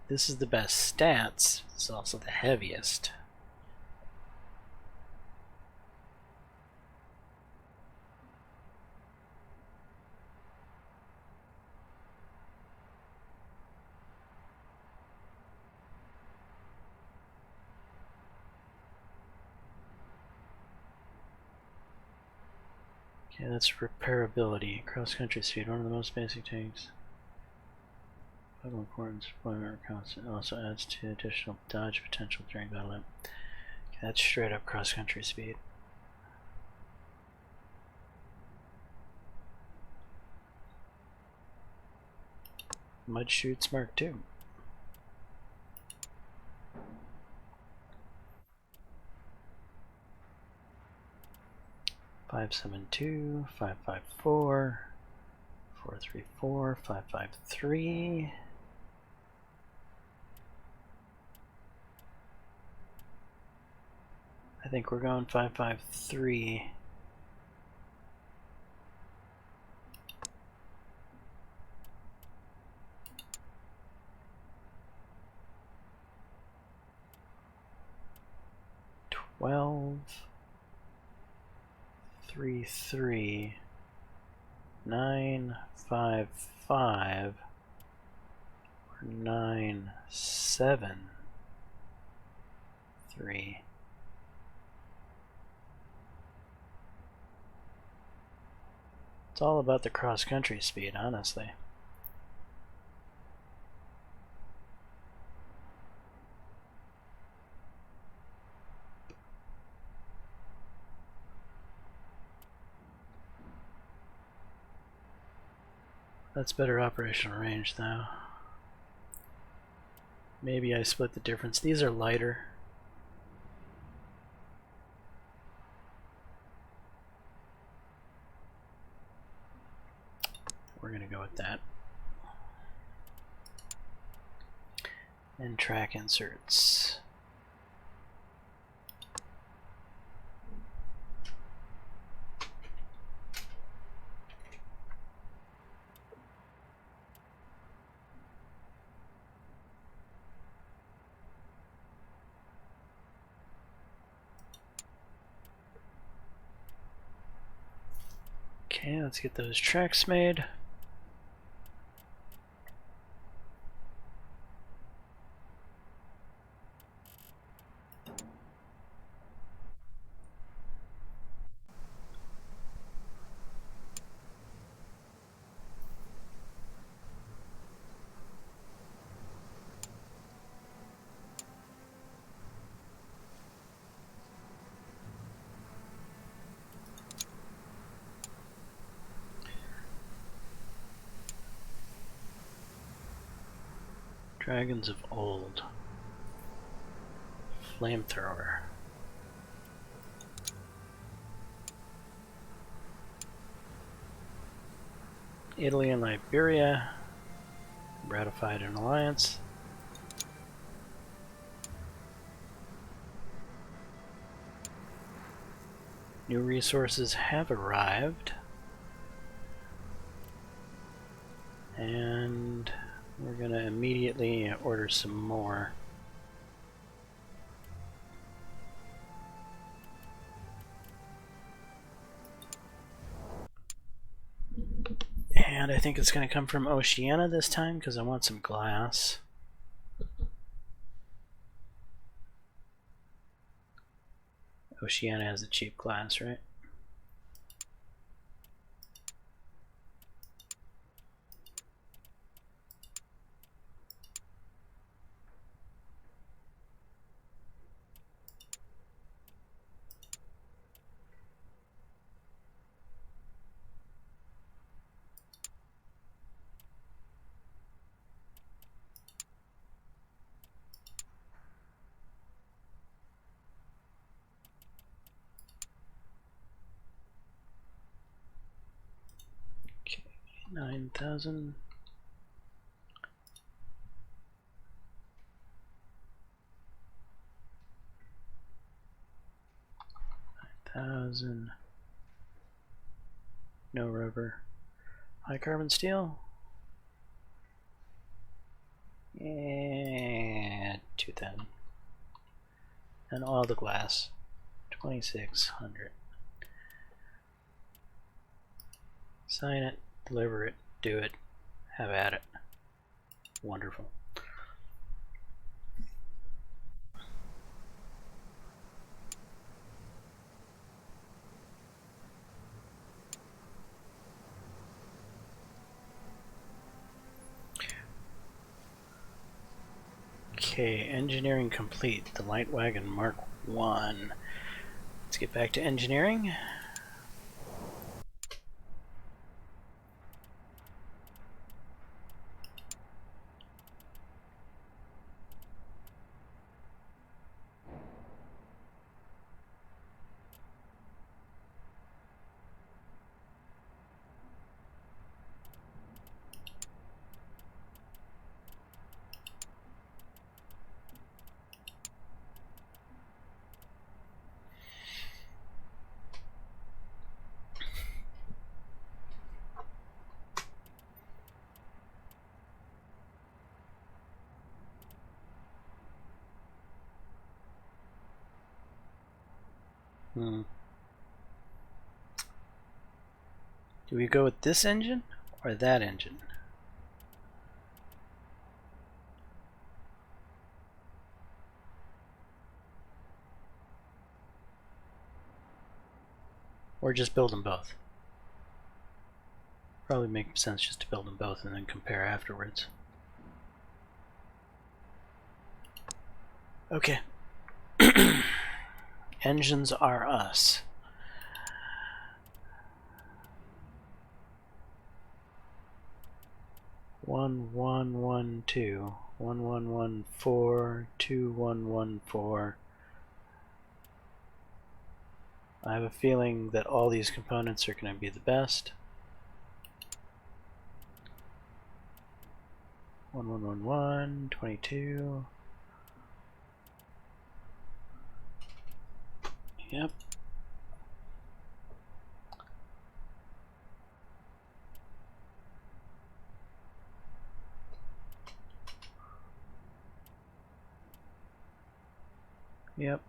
This is the best stats. It's also the heaviest. Okay, that's repairability. Cross-country speed, one of the most basic tanks. Vital importance, deployment constant, also adds to additional dodge potential during battle. Okay, that's straight up cross-country speed. Mud shoots Mark 2. Five, 7, 2, 5, 5, 4, 4, 3, 4, 5, 5, 3. I think we're going 5, 5, 3. Twelve, 3, 3, 9, 5, 5, or 9, 7, 3. It's all about the cross-country speed, honestly. That's better operational range, though. Maybe I split the difference. These are lighter. We're going to go with that. And track inserts. Okay, let's get those tracks made. Dragons of Old. Flamethrower. Italy and Liberia ratified an alliance. New resources have arrived. And we're going to immediately order some more. And I think it's going to come from Oceania this time because I want some glass. Oceania has a cheap glass, right? Okay, 9,000. No rubber. High carbon steel. And 2,000. And all the glass. 2,600. Sign it, deliver it, do it, have at it. Wonderful. Okay, engineering complete. The light wagon Mark 1. Let's get back to engineering. Do we go with this engine or that engine? Or just build them both? Probably makes sense just to build them both and then compare afterwards. Okay. Engines are us. One one one two 1114 2114. I have a feeling that all these components are going to be the best. 1111 22. Yep. Yep.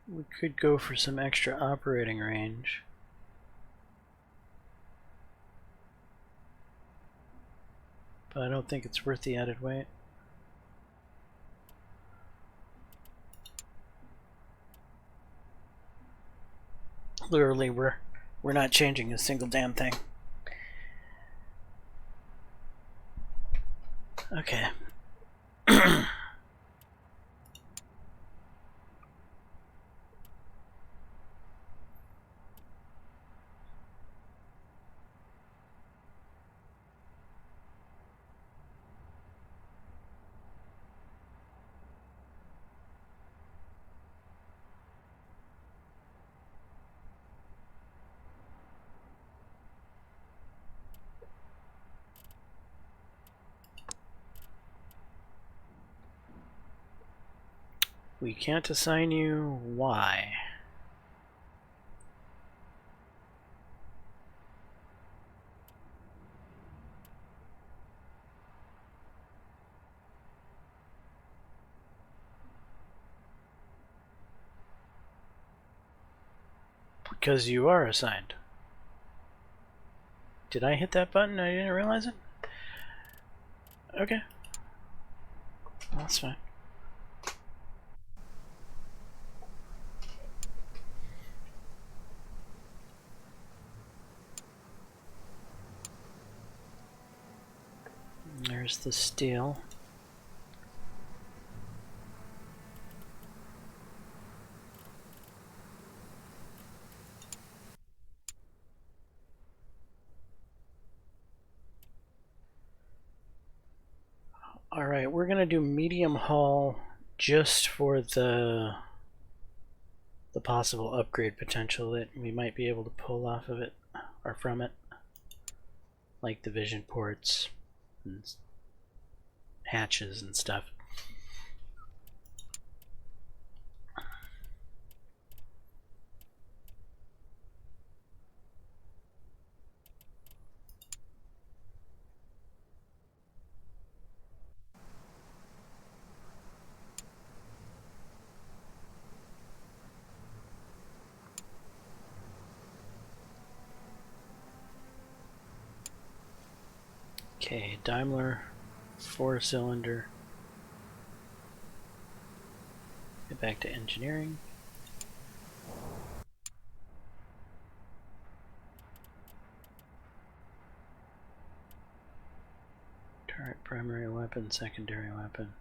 We could go for some extra operating range. But I don't think it's worth the added weight. Literally, we're not changing a single damn thing. Okay. We can't assign you. Why? because you are assigned. Did I hit that button? I didn't realize it? Okay. That's fine. There's the steel. Alright, we're going to do medium hull just for the possible upgrade potential that we might be able to pull off of it, or from it. Like the vision ports and hatches and stuff. Okay, Daimler 4-cylinder. Get back to engineering. Turret, primary weapon, secondary weapon.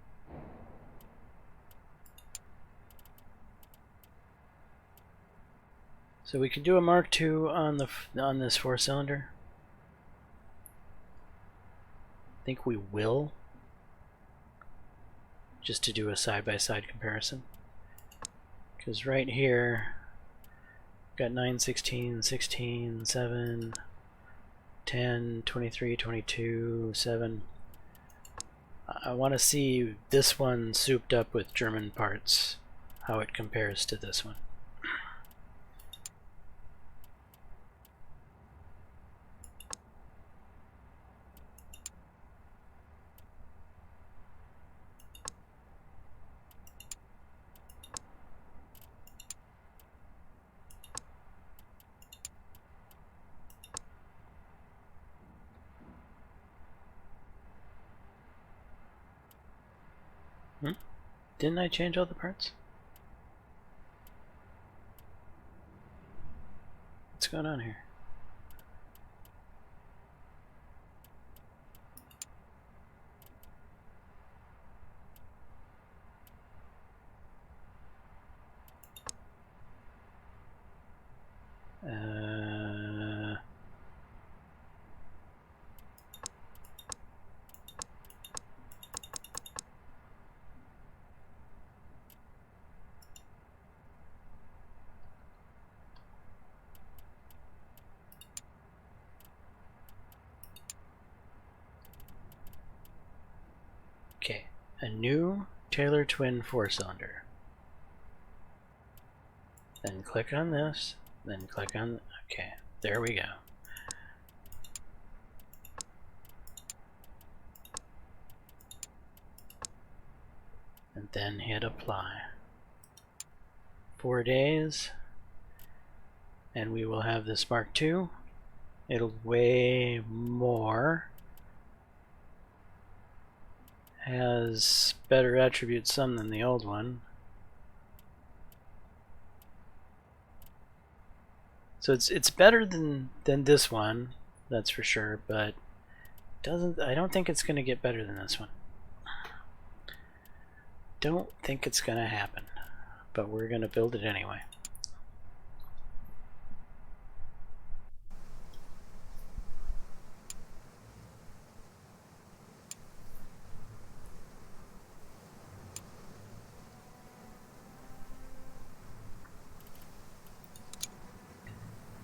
So we could do a Mark II on this 4-cylinder. I think we will, just to do a side-by-side comparison. Because right here, got 9, 16, 16, 7, 10, 23, 22, 7. I want to see this one souped up with German parts, how it compares to this one. Didn't I change all the parts? What's going on here? Okay, a new Taylor twin 4-cylinder. Then click on this, then click on, okay, there we go. And then hit apply. 4 days, and we will have this Mark II. It'll weigh more. Has better attributes some than the old one. So it's better than this one, that's for sure, but I don't think it's going to get better than this one. Don't think it's going to happen, but we're going to build it anyway.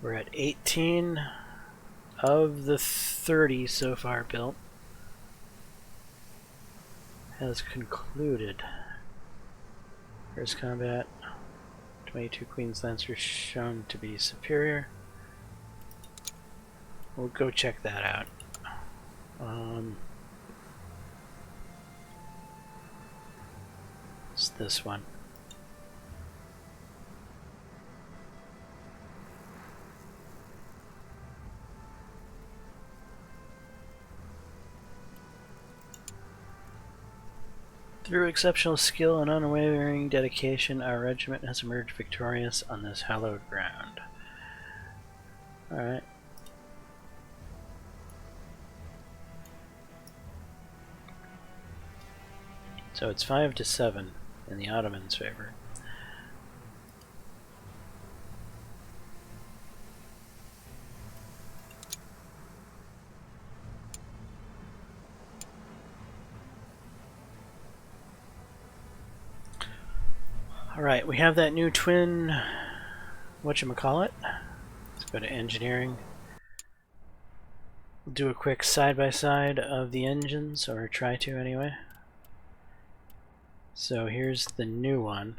We're at 18 of the 30 so far built. Has concluded. First combat. 22 Queen's Lancers shown to be superior. We'll go check that out. It's this one. Through exceptional skill and unwavering dedication, our regiment has emerged victorious on this hallowed ground. Alright. So it's 5-7 in the Ottomans' favor. Alright, we have that new twin, whatchamacallit. Let's go to engineering. We'll do a quick side-by-side of the engines, or try to anyway. So here's the new one,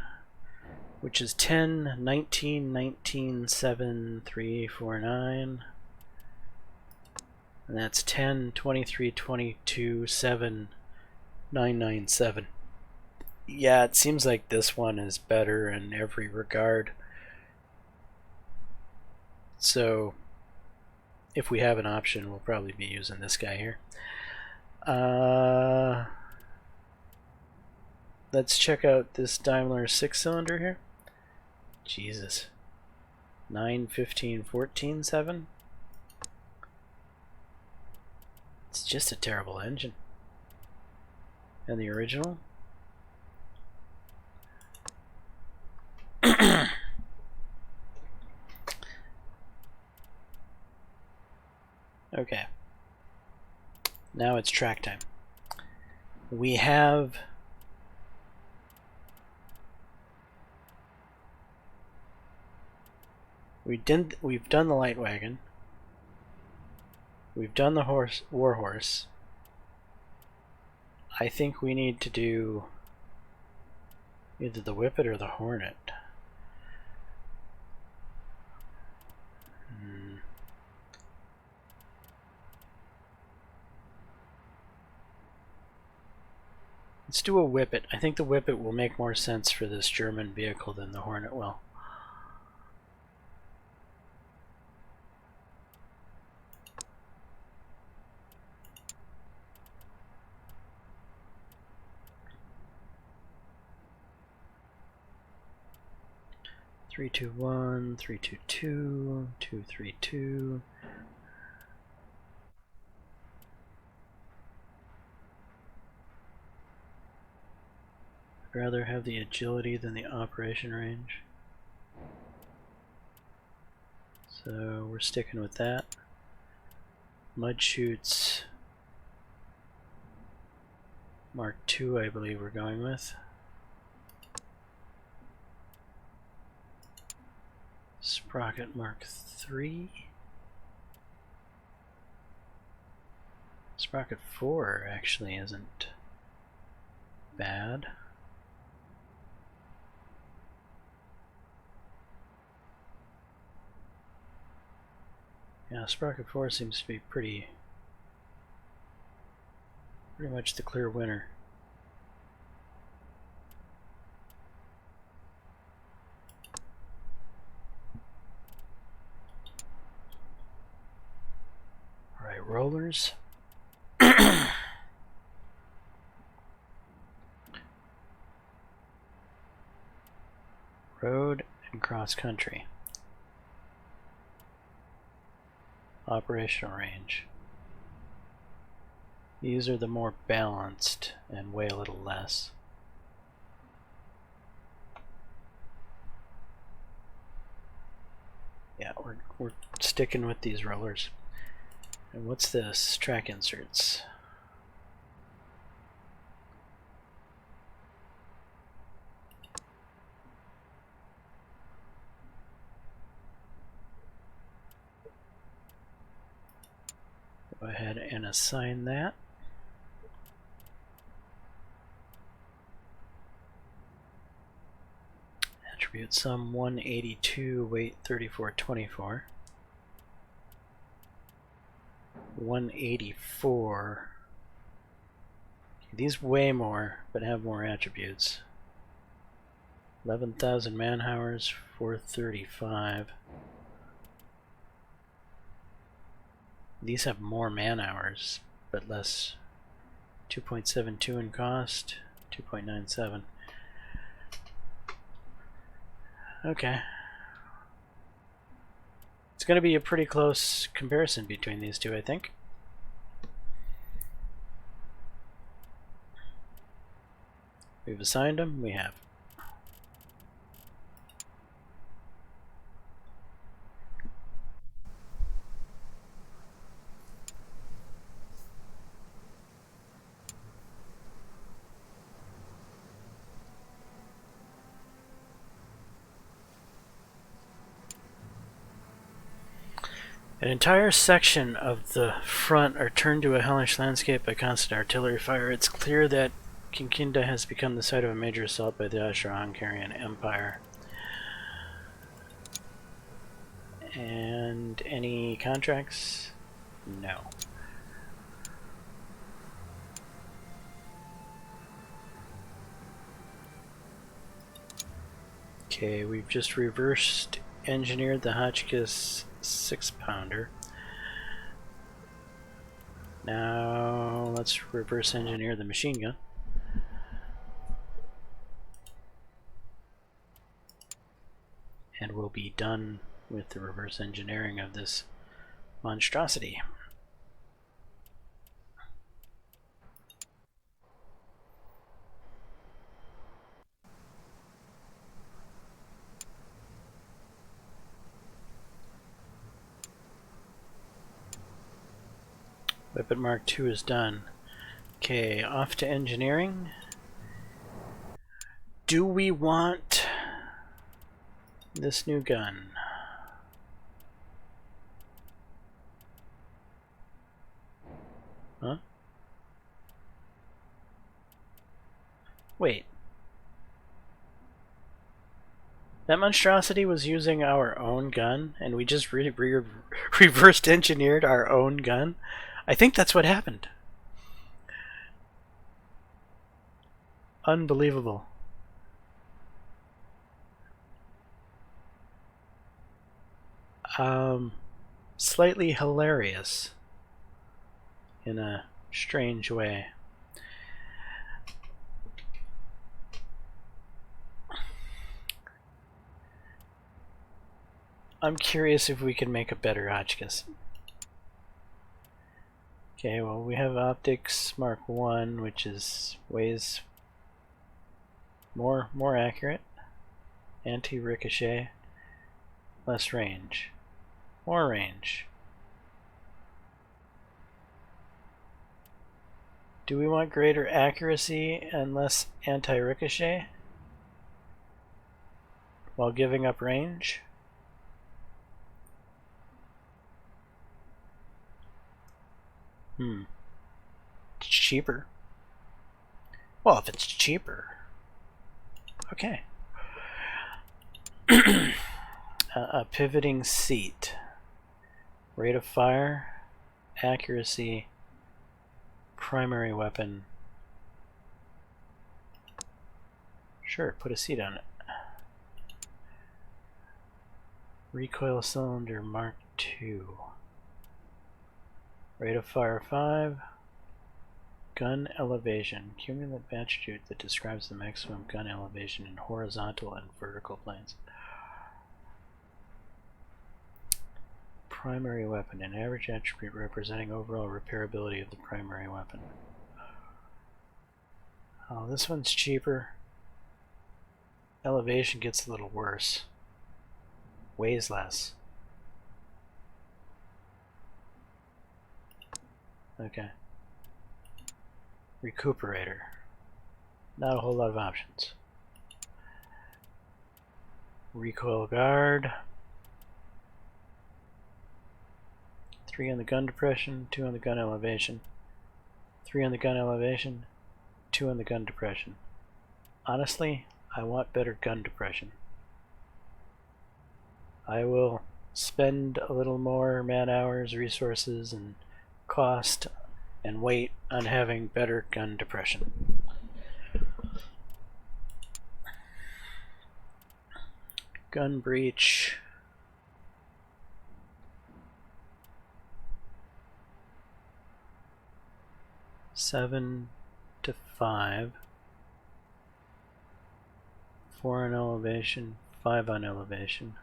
which is 10, 19, 19, 7, 3, 4, 9. And that's 10, 23, 22, 7, 9, 9, 7. Yeah, it seems like this one is better in every regard. So if we have an option, we'll probably be using this guy here. Let's check out this Daimler 6-cylinder here. Jesus. 9, 15, 14, 7. It's just a terrible engine. And the original? Okay. Now it's track time. We have we've done the light wagon. We've done the war horse. I think we need to do either the Whippet or the Hornet. Let's do a Whippet. I think the Whippet will make more sense for this German vehicle than the Hornet will. Three, 2, 1, 3, 2, 2, 2, 3, 2. I'd rather have the agility than the operation range. So we're sticking with that. Mud chutes. Mark II, I believe we're going with. Sprocket Mark III. Sprocket 4 actually isn't bad. Yeah, Sprocket 4 seems to be pretty much the clear winner. Alright, rollers. Road and cross country. Operational range. These are the more balanced and weigh a little less. Yeah, we're sticking with these rollers. And what's this? Track inserts. Go ahead and assign that. Attribute sum 182, weight 3424. 184. These weigh more, but have more attributes. 11,000 man-hours, 435. These have more man-hours, but less. 2.72 in cost, 2.97. Okay. It's going to be a pretty close comparison between these two, I think. We've assigned them, we have. An entire section of the front are turned to a hellish landscape by constant artillery fire. It's clear that Kinkinda has become the site of a major assault by the Austro-Hungarian Empire. And any contracts? No. Okay, we've just reversed engineered the Hotchkiss 6-pounder. Now let's reverse engineer the machine gun. And we'll be done with the reverse engineering of this monstrosity. Weapon Mark 2 is done. Okay, off to engineering. Do we want this new gun? Huh? Wait. That monstrosity was using our own gun, and we just reversed engineered our own gun? I think that's what happened. Unbelievable. Slightly hilarious in a strange way. I'm curious if we can make a better Hotchkiss. Okay, well, we have optics Mark 1, which is weighs more accurate, anti-ricochet, less range, more range. Do we want greater accuracy and less anti-ricochet while giving up range? It's cheaper. Well, if it's cheaper. Okay. A pivoting seat. Rate of fire, accuracy, primary weapon. Sure, put a seat on it. Recoil cylinder Mark 2. Rate of fire 5. Gun elevation. Cumulative attribute that describes the maximum gun elevation in horizontal and vertical planes. Primary weapon. An average attribute representing overall repairability of the primary weapon. Oh, this one's cheaper. Elevation gets a little worse. Weighs less. Okay. Recuperator. Not a whole lot of options. Recoil guard. 3 on the gun depression, 2 on the gun elevation. 3 on the gun elevation, 2 on the gun depression. Honestly, I want better gun depression. I will spend a little more man hours, resources, and cost and wait on having better gun depression. Gun breach. Seven to 5. 4 on elevation, 5 on elevation,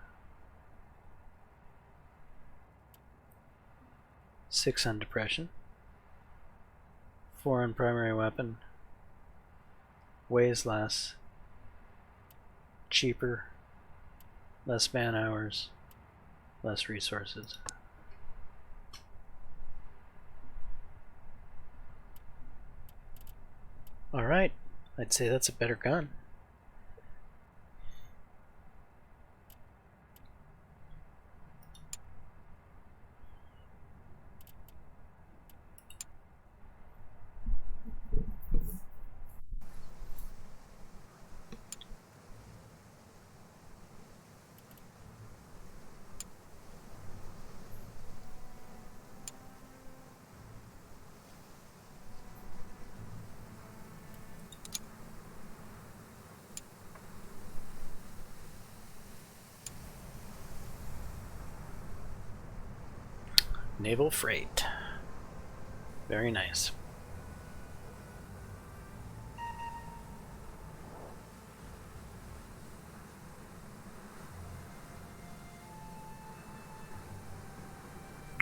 6 on depression, 4 on primary weapon, weighs less, cheaper, less man hours, less resources. Alright, I'd say that's a better gun. Naval freight. Very nice.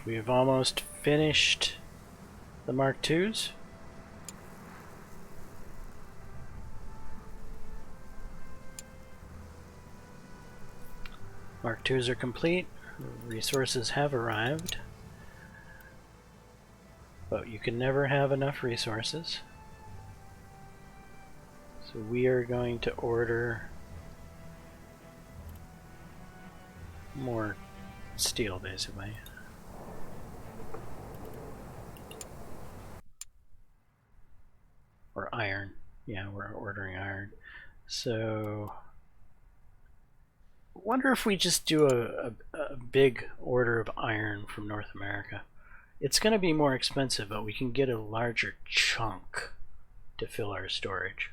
We've almost finished the Mk2s. Mk2s are complete. Resources have arrived. But you can never have enough resources. So we are going to order more steel, basically. Or iron. Yeah, we're ordering iron. So I wonder if we just do a big order of iron from North America. It's going to be more expensive, but we can get a larger chunk to fill our storage.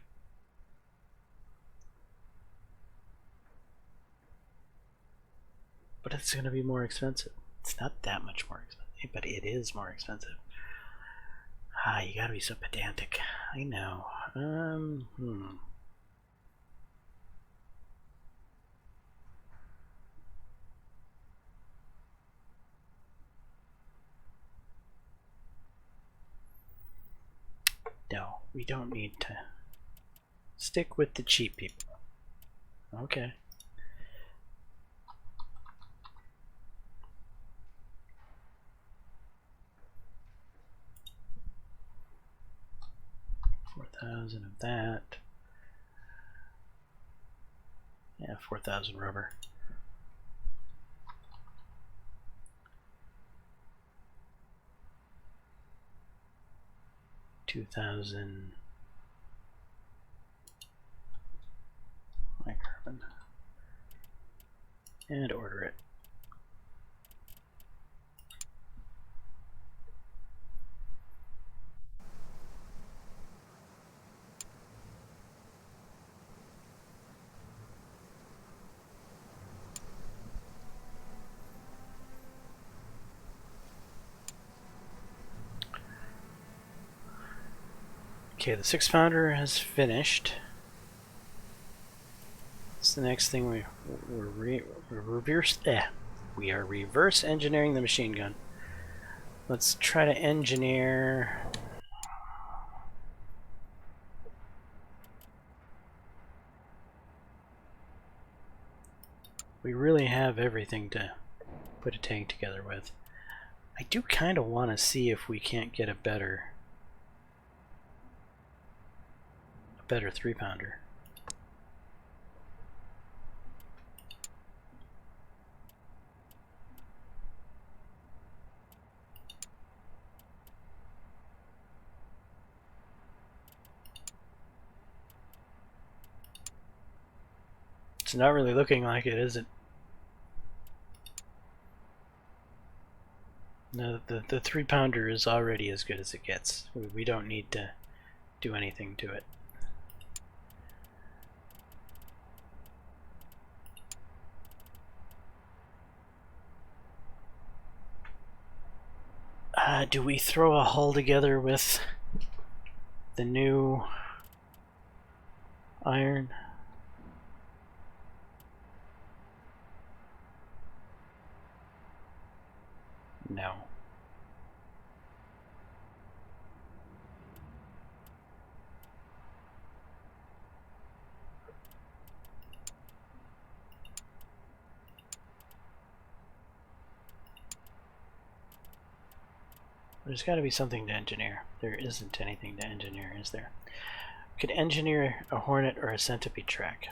But it's going to be more expensive. It's not that much more expensive, but it is more expensive. Ah, you gotta be so pedantic. I know. No, we don't need to stick with the cheap people. Okay. $4,000 of that. Yeah, 4,000 rubber. $2,000 my carbon, and order it. Okay, the 6-pounder has finished. That's the next thing we are reverse engineering the machine gun. Let's try to engineer. We really have everything to put a tank together with. I do kind of want to see if we can't get a better 3-pounder. It's not really looking like it, is it? No, the 3-pounder is already as good as it gets. We don't need to do anything to it. Do we throw a hull together with the new iron? No. There's got to be something to engineer. There isn't anything to engineer, is there? Could engineer a Hornet or a Centipede track.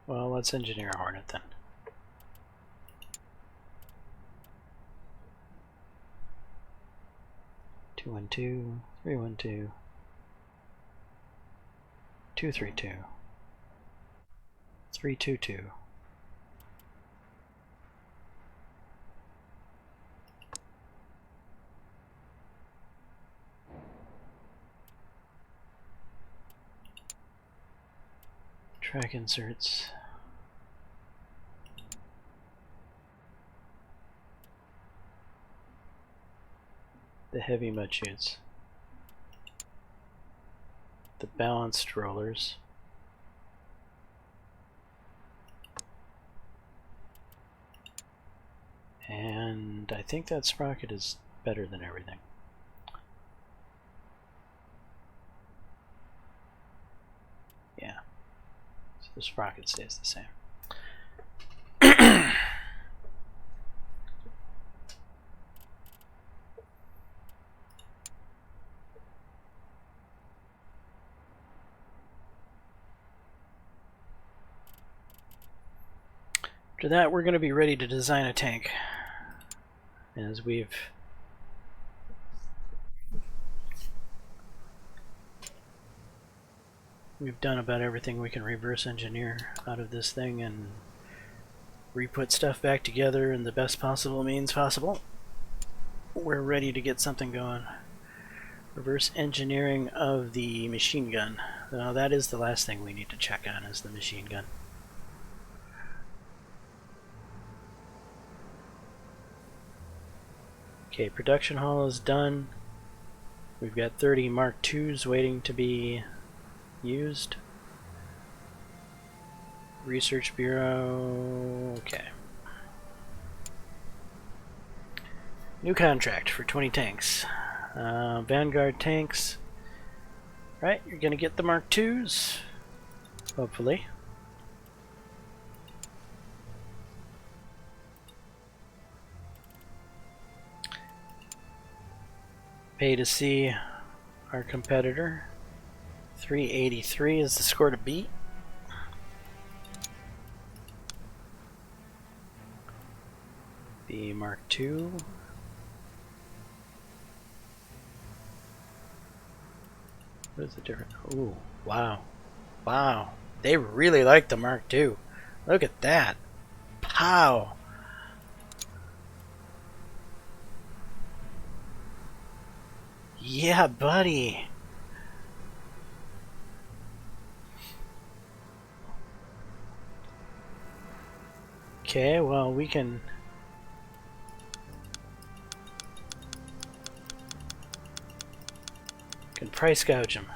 Well, let's engineer a Hornet then. Two, 1, 2, 3, 1, 2, 2, 3, 2, 3, 2, 2. Track inserts. The heavy mud chutes. The balanced rollers. And I think that sprocket is better than everything. Yeah. So the sprocket stays the same. After that, we're going to be ready to design a tank, as we've done about everything we can reverse engineer out of this thing and re-put stuff back together in the best possible means possible. We're ready to get something going. Reverse engineering of the machine gun. Now that is the last thing we need to check on, is the machine gun. Okay, production hall is done. We've got 30 Mark IIs waiting to be used. Research Bureau, okay. New contract for 20 tanks. Vanguard tanks. Right, you're gonna get the Mark IIs, hopefully. Pay to see our competitor. 383 is the score to beat. The Mark II. What is the difference? Ooh, wow. Wow. They really like the Mark II. Look at that. Pow. Yeah, buddy. Okay, well, we can price gouge them.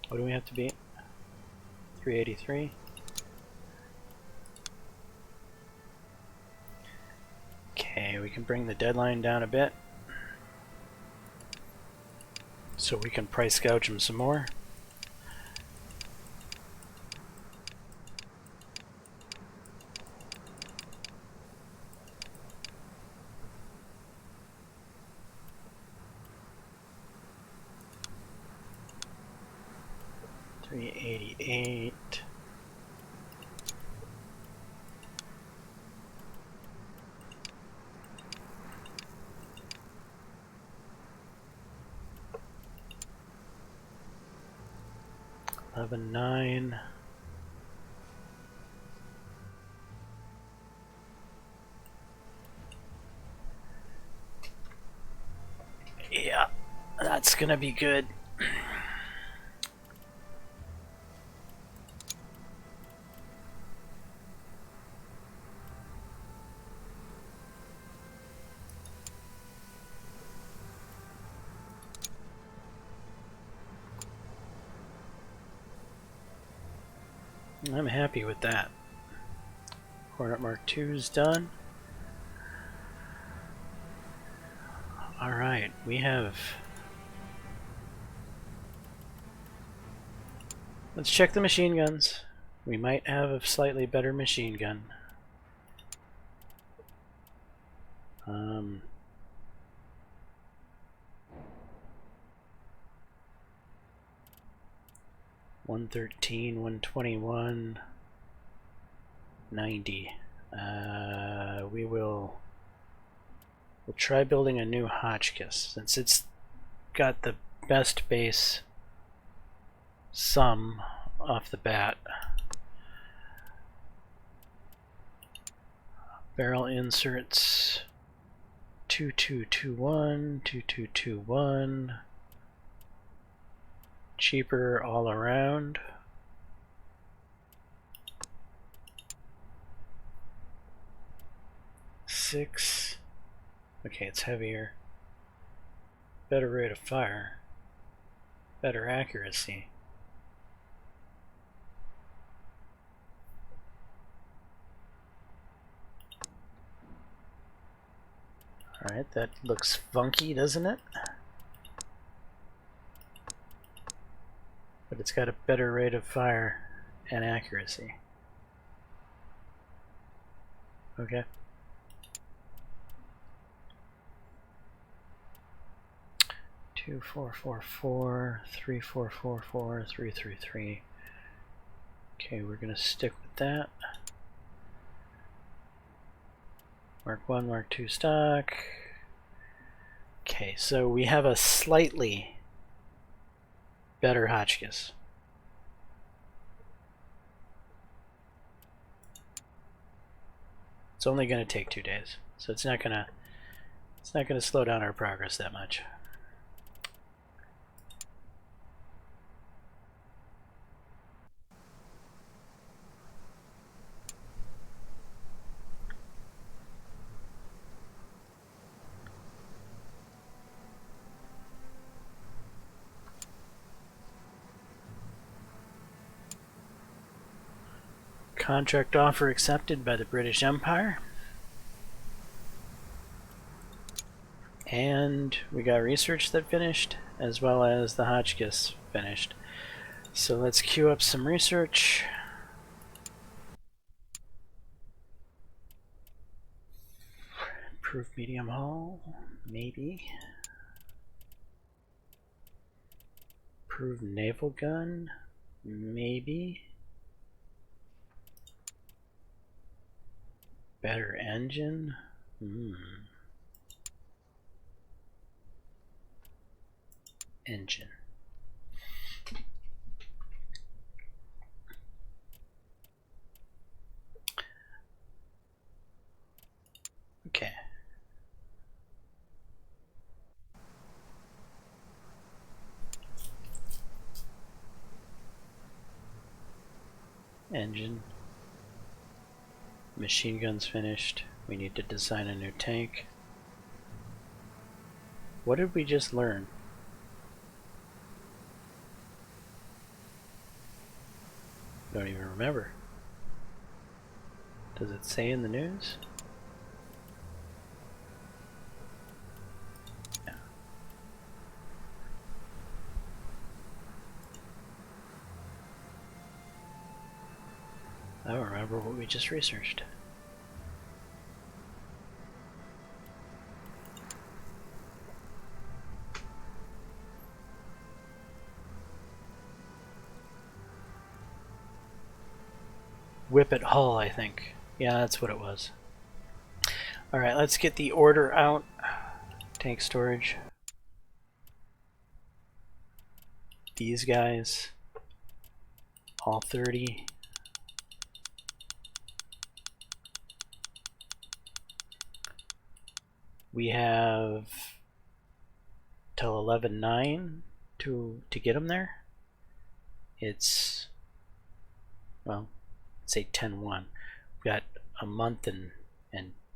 What do we have to beat? 383. Okay, we can bring the deadline down a bit so we can price gouge them some more. $388. $11.9. Yeah, that's gonna be good. I'm happy with that. Hornet Mark 2's done. Alright, we have... Let's check the machine guns. We might have a slightly better machine gun. 113, 121, 90. We'll try building a new Hotchkiss since it's got the best base sum off the bat. Barrel inserts 2221, 2221. Cheaper all around. Six. Okay, it's heavier. Better rate of fire. Better accuracy. Alright, that looks funky, doesn't it? But it's got a better rate of fire and accuracy. Okay. Two, 4, 4, 4, 3, 4, 4, 4, 3, 3, 3. Okay, we're gonna stick with that. Mark 1, Mark 2 stock. Okay, so we have a slightly better Hotchkiss. It's only going to take 2 days, so it's not going to slow down our progress that much. Contract offer accepted by the British Empire. And we got research that finished, as well as the Hotchkiss finished. So let's queue up some research. Improved medium hull, maybe. Improved naval gun, maybe. Better engine? Engine. Okay. Engine. Machine gun's finished. We need to design a new tank. What did we just learn? Don't even remember. Does it say in the news? Yeah. I don't remember what we just researched. Whippet hull, I think. Yeah, that's what it was. Alright, let's get the order out. Tank storage. These guys. All 30. We have till 11/9 to get them there. It's, well, say 10/1. We've got a month and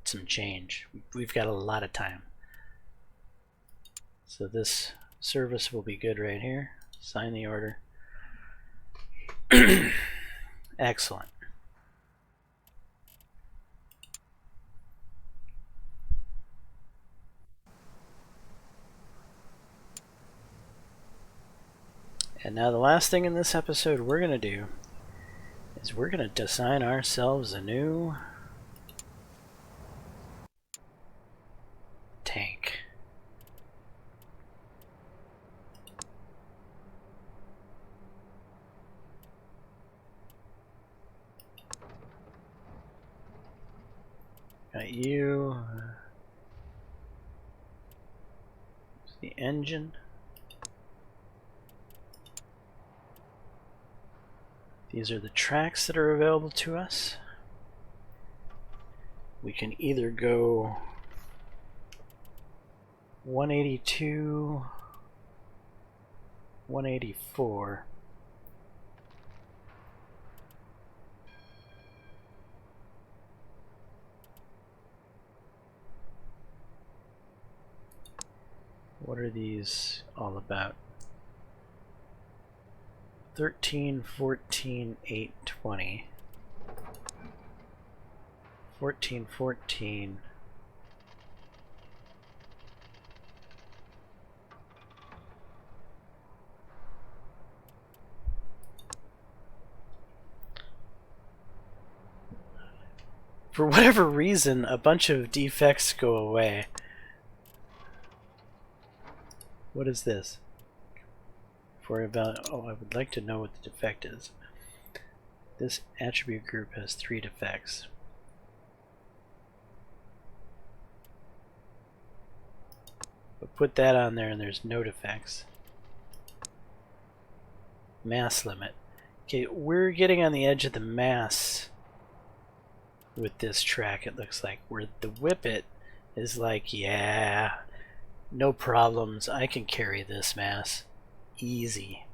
some change. We've got a lot of time. So this service will be good right here. Sign the order. Excellent. And now the last thing in this episode we're going to do is we're going to design ourselves a new tank. Got you. The engine. These are the tracks that are available to us. We can either go 182, 184. What are these all about? 13, 14, 8, 20. 14, 14. For whatever reason, a bunch of defects go away. What is this? For about, oh, I would like to know what the defect is. This attribute group has 3 defects. But put that on there and there's no defects. Mass limit. Okay, we're getting on the edge of the mass with this track, it looks like. Where the whippet is like, yeah, no problems, I can carry this mass. Easy.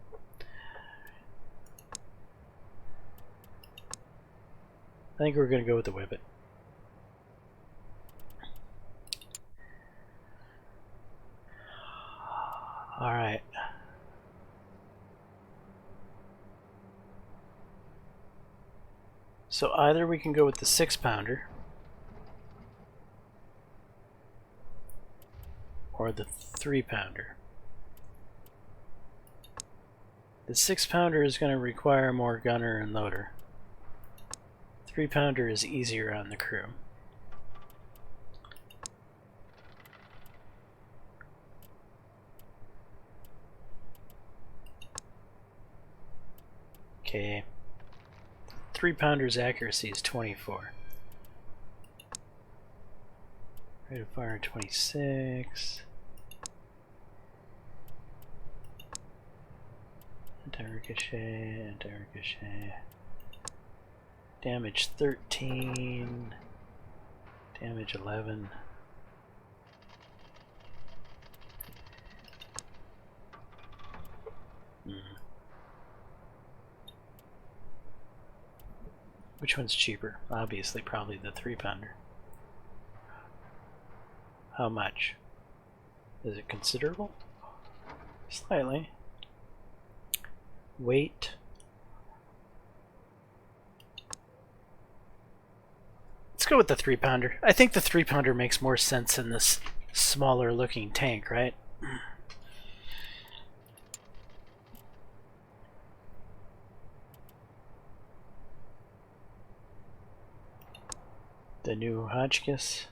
I think we're going to go with the whippet. Alright. So either we can go with the 6-pounder or the 3-pounder. The 6-pounder is going to require more gunner and loader. 3-pounder is easier on the crew. Okay. 3-pounder's accuracy is 24. Rate of fire 26. Anti-ricochet, anti-ricochet. Damage 13. Damage 11. Which one's cheaper? Obviously, probably the 3-pounder. How much? Is it considerable? Slightly. Weight. Let's go with the 3-pounder. I think the 3-pounder makes more sense in this smaller looking tank, right? The new Hotchkiss.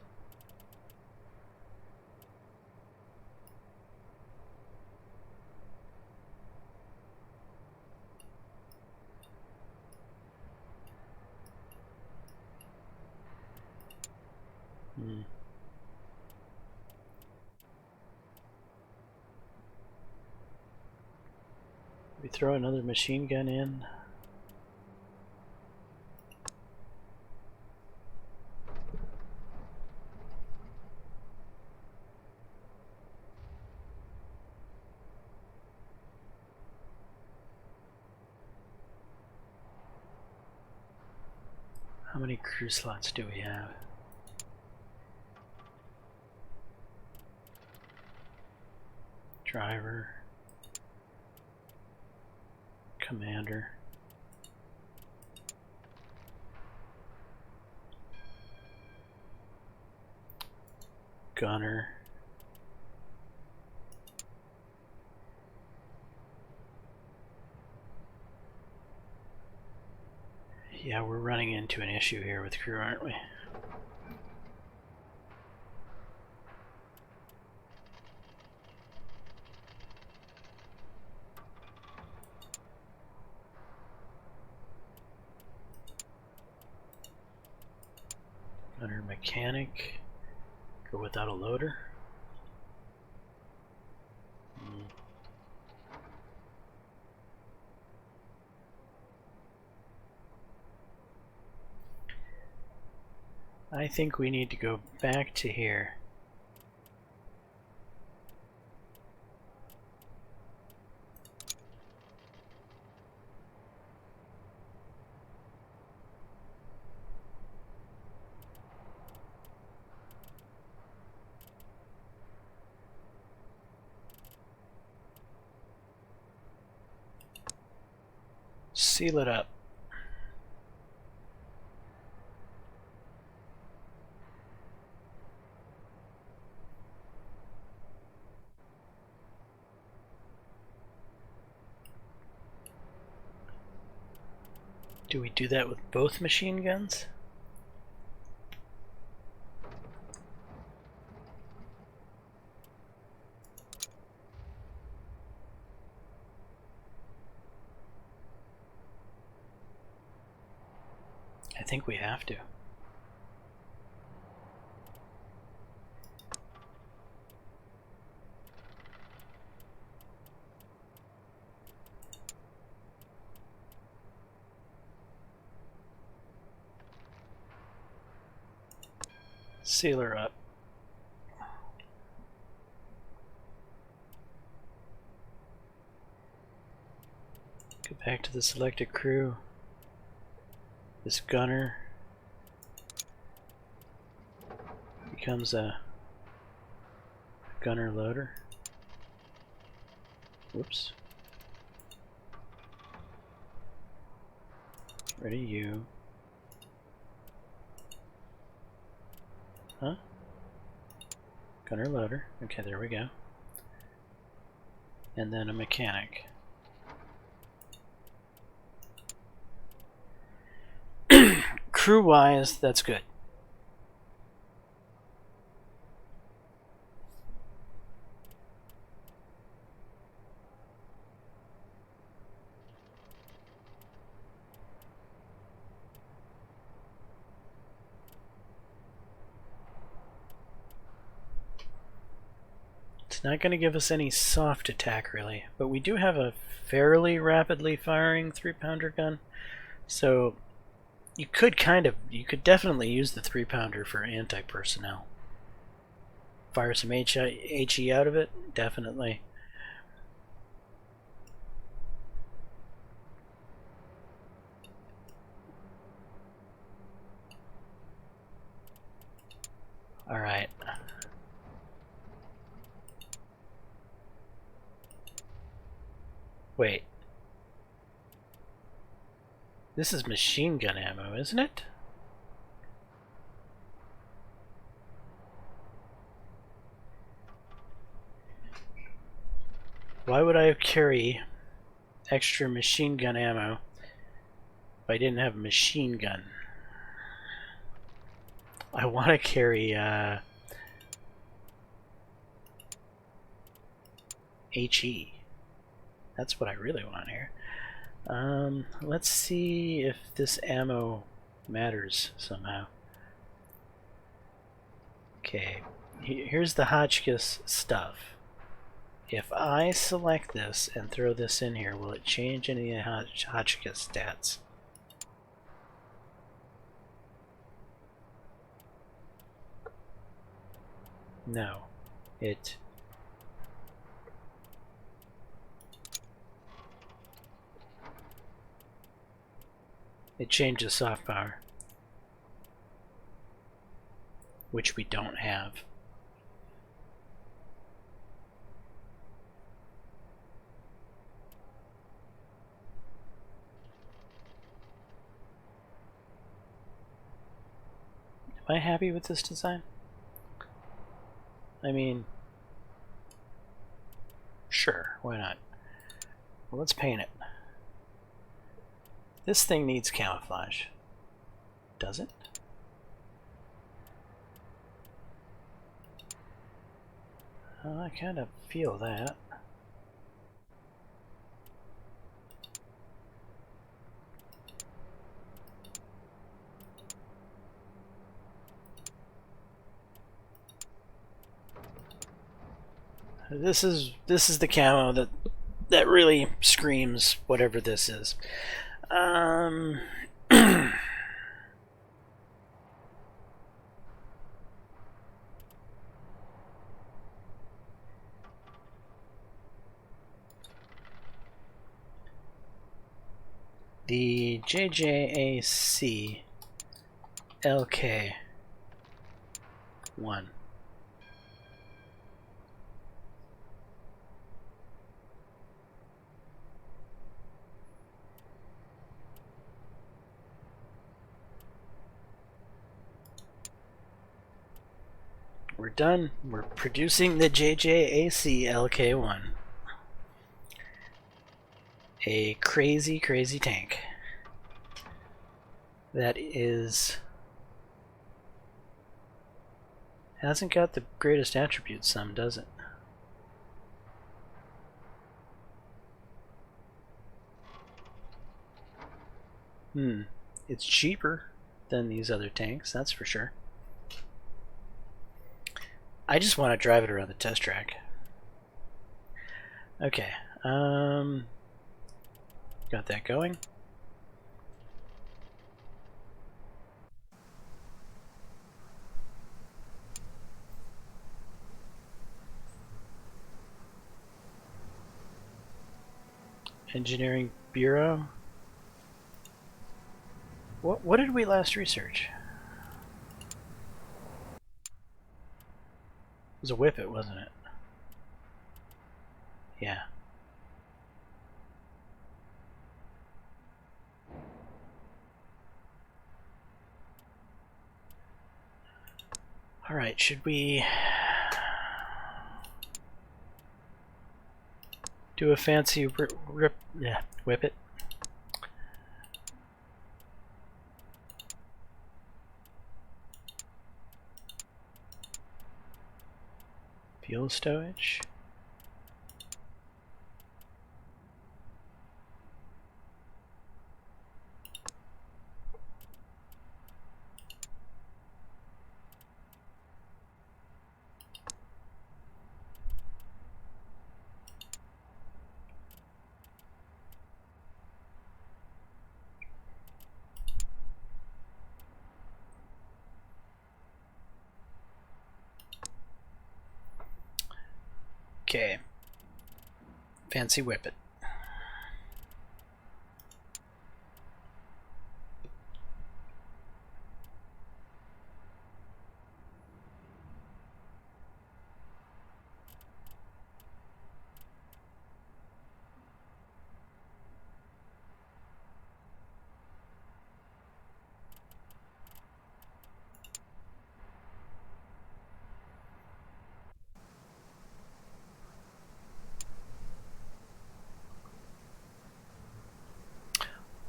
We throw another machine gun in. How many crew slots do we have? Driver, commander. gunner. Yeah, we're running into an issue here with crew, aren't we? Gunner mechanic. Go without a loader. I think we need to go back to here. Seal it up. Do we do that with both machine guns? I think we have to. Seal her up. Go back to the selected crew. This gunner becomes a gunner loader. Whoops. Ready, you. Huh? Gunner loader. Okay, there we go. And then a mechanic. Crew-wise, that's good. It's not going to give us any soft attack, really, but we do have a fairly rapidly firing 3-pounder gun, so you could definitely use the 3-pounder for anti-personnel. Fire some HE out of it, definitely. All right. Wait. This is machine gun ammo, isn't it? Why would I carry extra machine gun ammo if I didn't have a machine gun? I want to carry HE. That's what I really want here. Let's see if this ammo matters somehow. Okay, here's the Hotchkiss stuff. If I select this and throw this in here, will it change any of the Hotchkiss stats? No. It changes soft power, which we don't have. Am I happy with this design? I mean, sure, why not? Well, let's paint it. This thing needs camouflage. Does it? I kind of feel that. This is the camo that really screams whatever this is. The JJAC Mk2. We're done. We're producing the JJAC Mk2. A crazy, crazy tank that hasn't got the greatest attributes, some, does it? It's cheaper than these other tanks, that's for sure. I just want to drive it around the test track. Okay, got that going. Engineering Bureau. What did we last research? It was a whippet, wasn't it? Yeah. Alright, should we do a fancy whippet? Fuel stowage. Okay. Fancy whippet.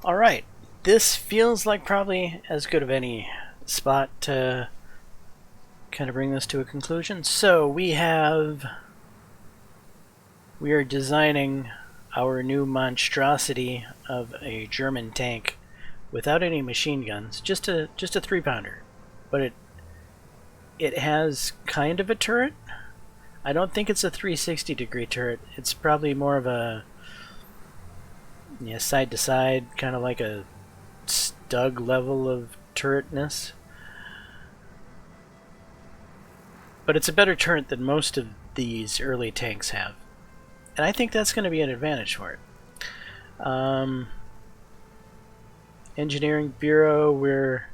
Alright, this feels like probably as good of any spot to kind of bring this to a conclusion. So we are designing our new monstrosity of a German tank without any machine guns, just a 3-pounder, but it has kind of a turret. I don't think it's a 360-degree turret. It's probably more of a side to side, kind of like a Stug level of turretness. But it's a better turret than most of these early tanks have, and I think that's going to be an advantage for it. Engineering Bureau, we're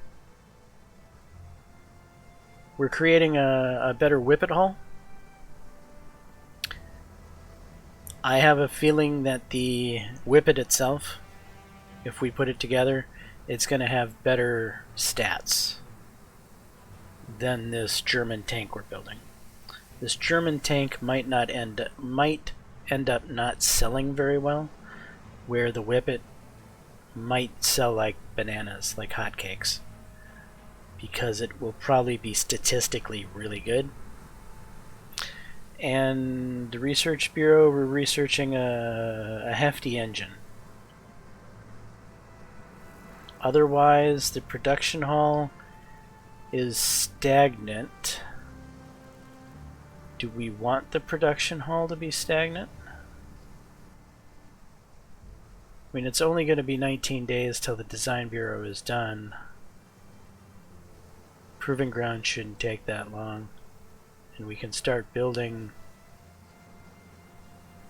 creating a better whippet hull. I have a feeling that the whippet itself, if we put it together, it's going to have better stats than this German tank we're building. This German tank might end up not selling very well, where the Whippet might sell like bananas, like hotcakes, because it will probably be statistically really good. And the Research Bureau, we're researching a hefty engine. Otherwise, the production hall is stagnant. Do we want the production hall to be stagnant? I mean, it's only going to be 19 days till the Design Bureau is done. Proving ground shouldn't take that long. And we can start building.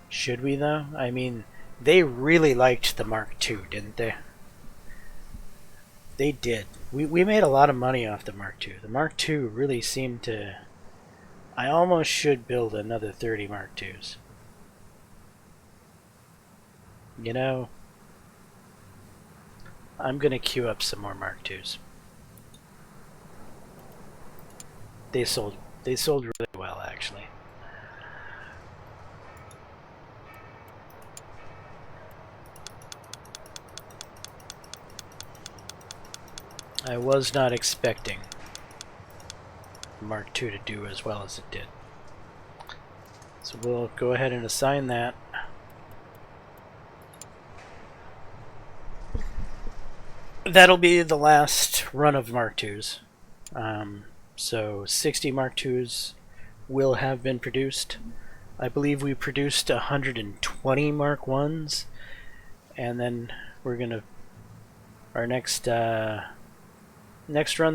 Should we, though? I mean, they really liked the Mark II, didn't they? They did. We made a lot of money off the Mark II. The Mark II really seemed to... I almost should build another 30 Mark IIs. You know, I'm going to queue up some more Mark IIs. They sold really well, actually. I was not expecting Mark II to do as well as it did. So we'll go ahead and assign that. That'll be the last run of Mark IIs. So 60 Mark IIs will have been produced. I believe we produced 120 Mark Is, and then we're gonna our next run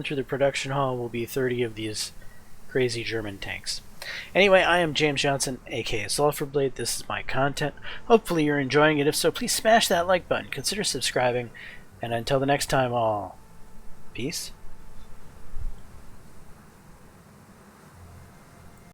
through the production hall will be 30 of these crazy German tanks. Anyway, I am James Johnson, aka Sulfur Blade. This is my content. Hopefully you're enjoying it. If so, please smash that like button. Consider subscribing. And until the next time, all, peace.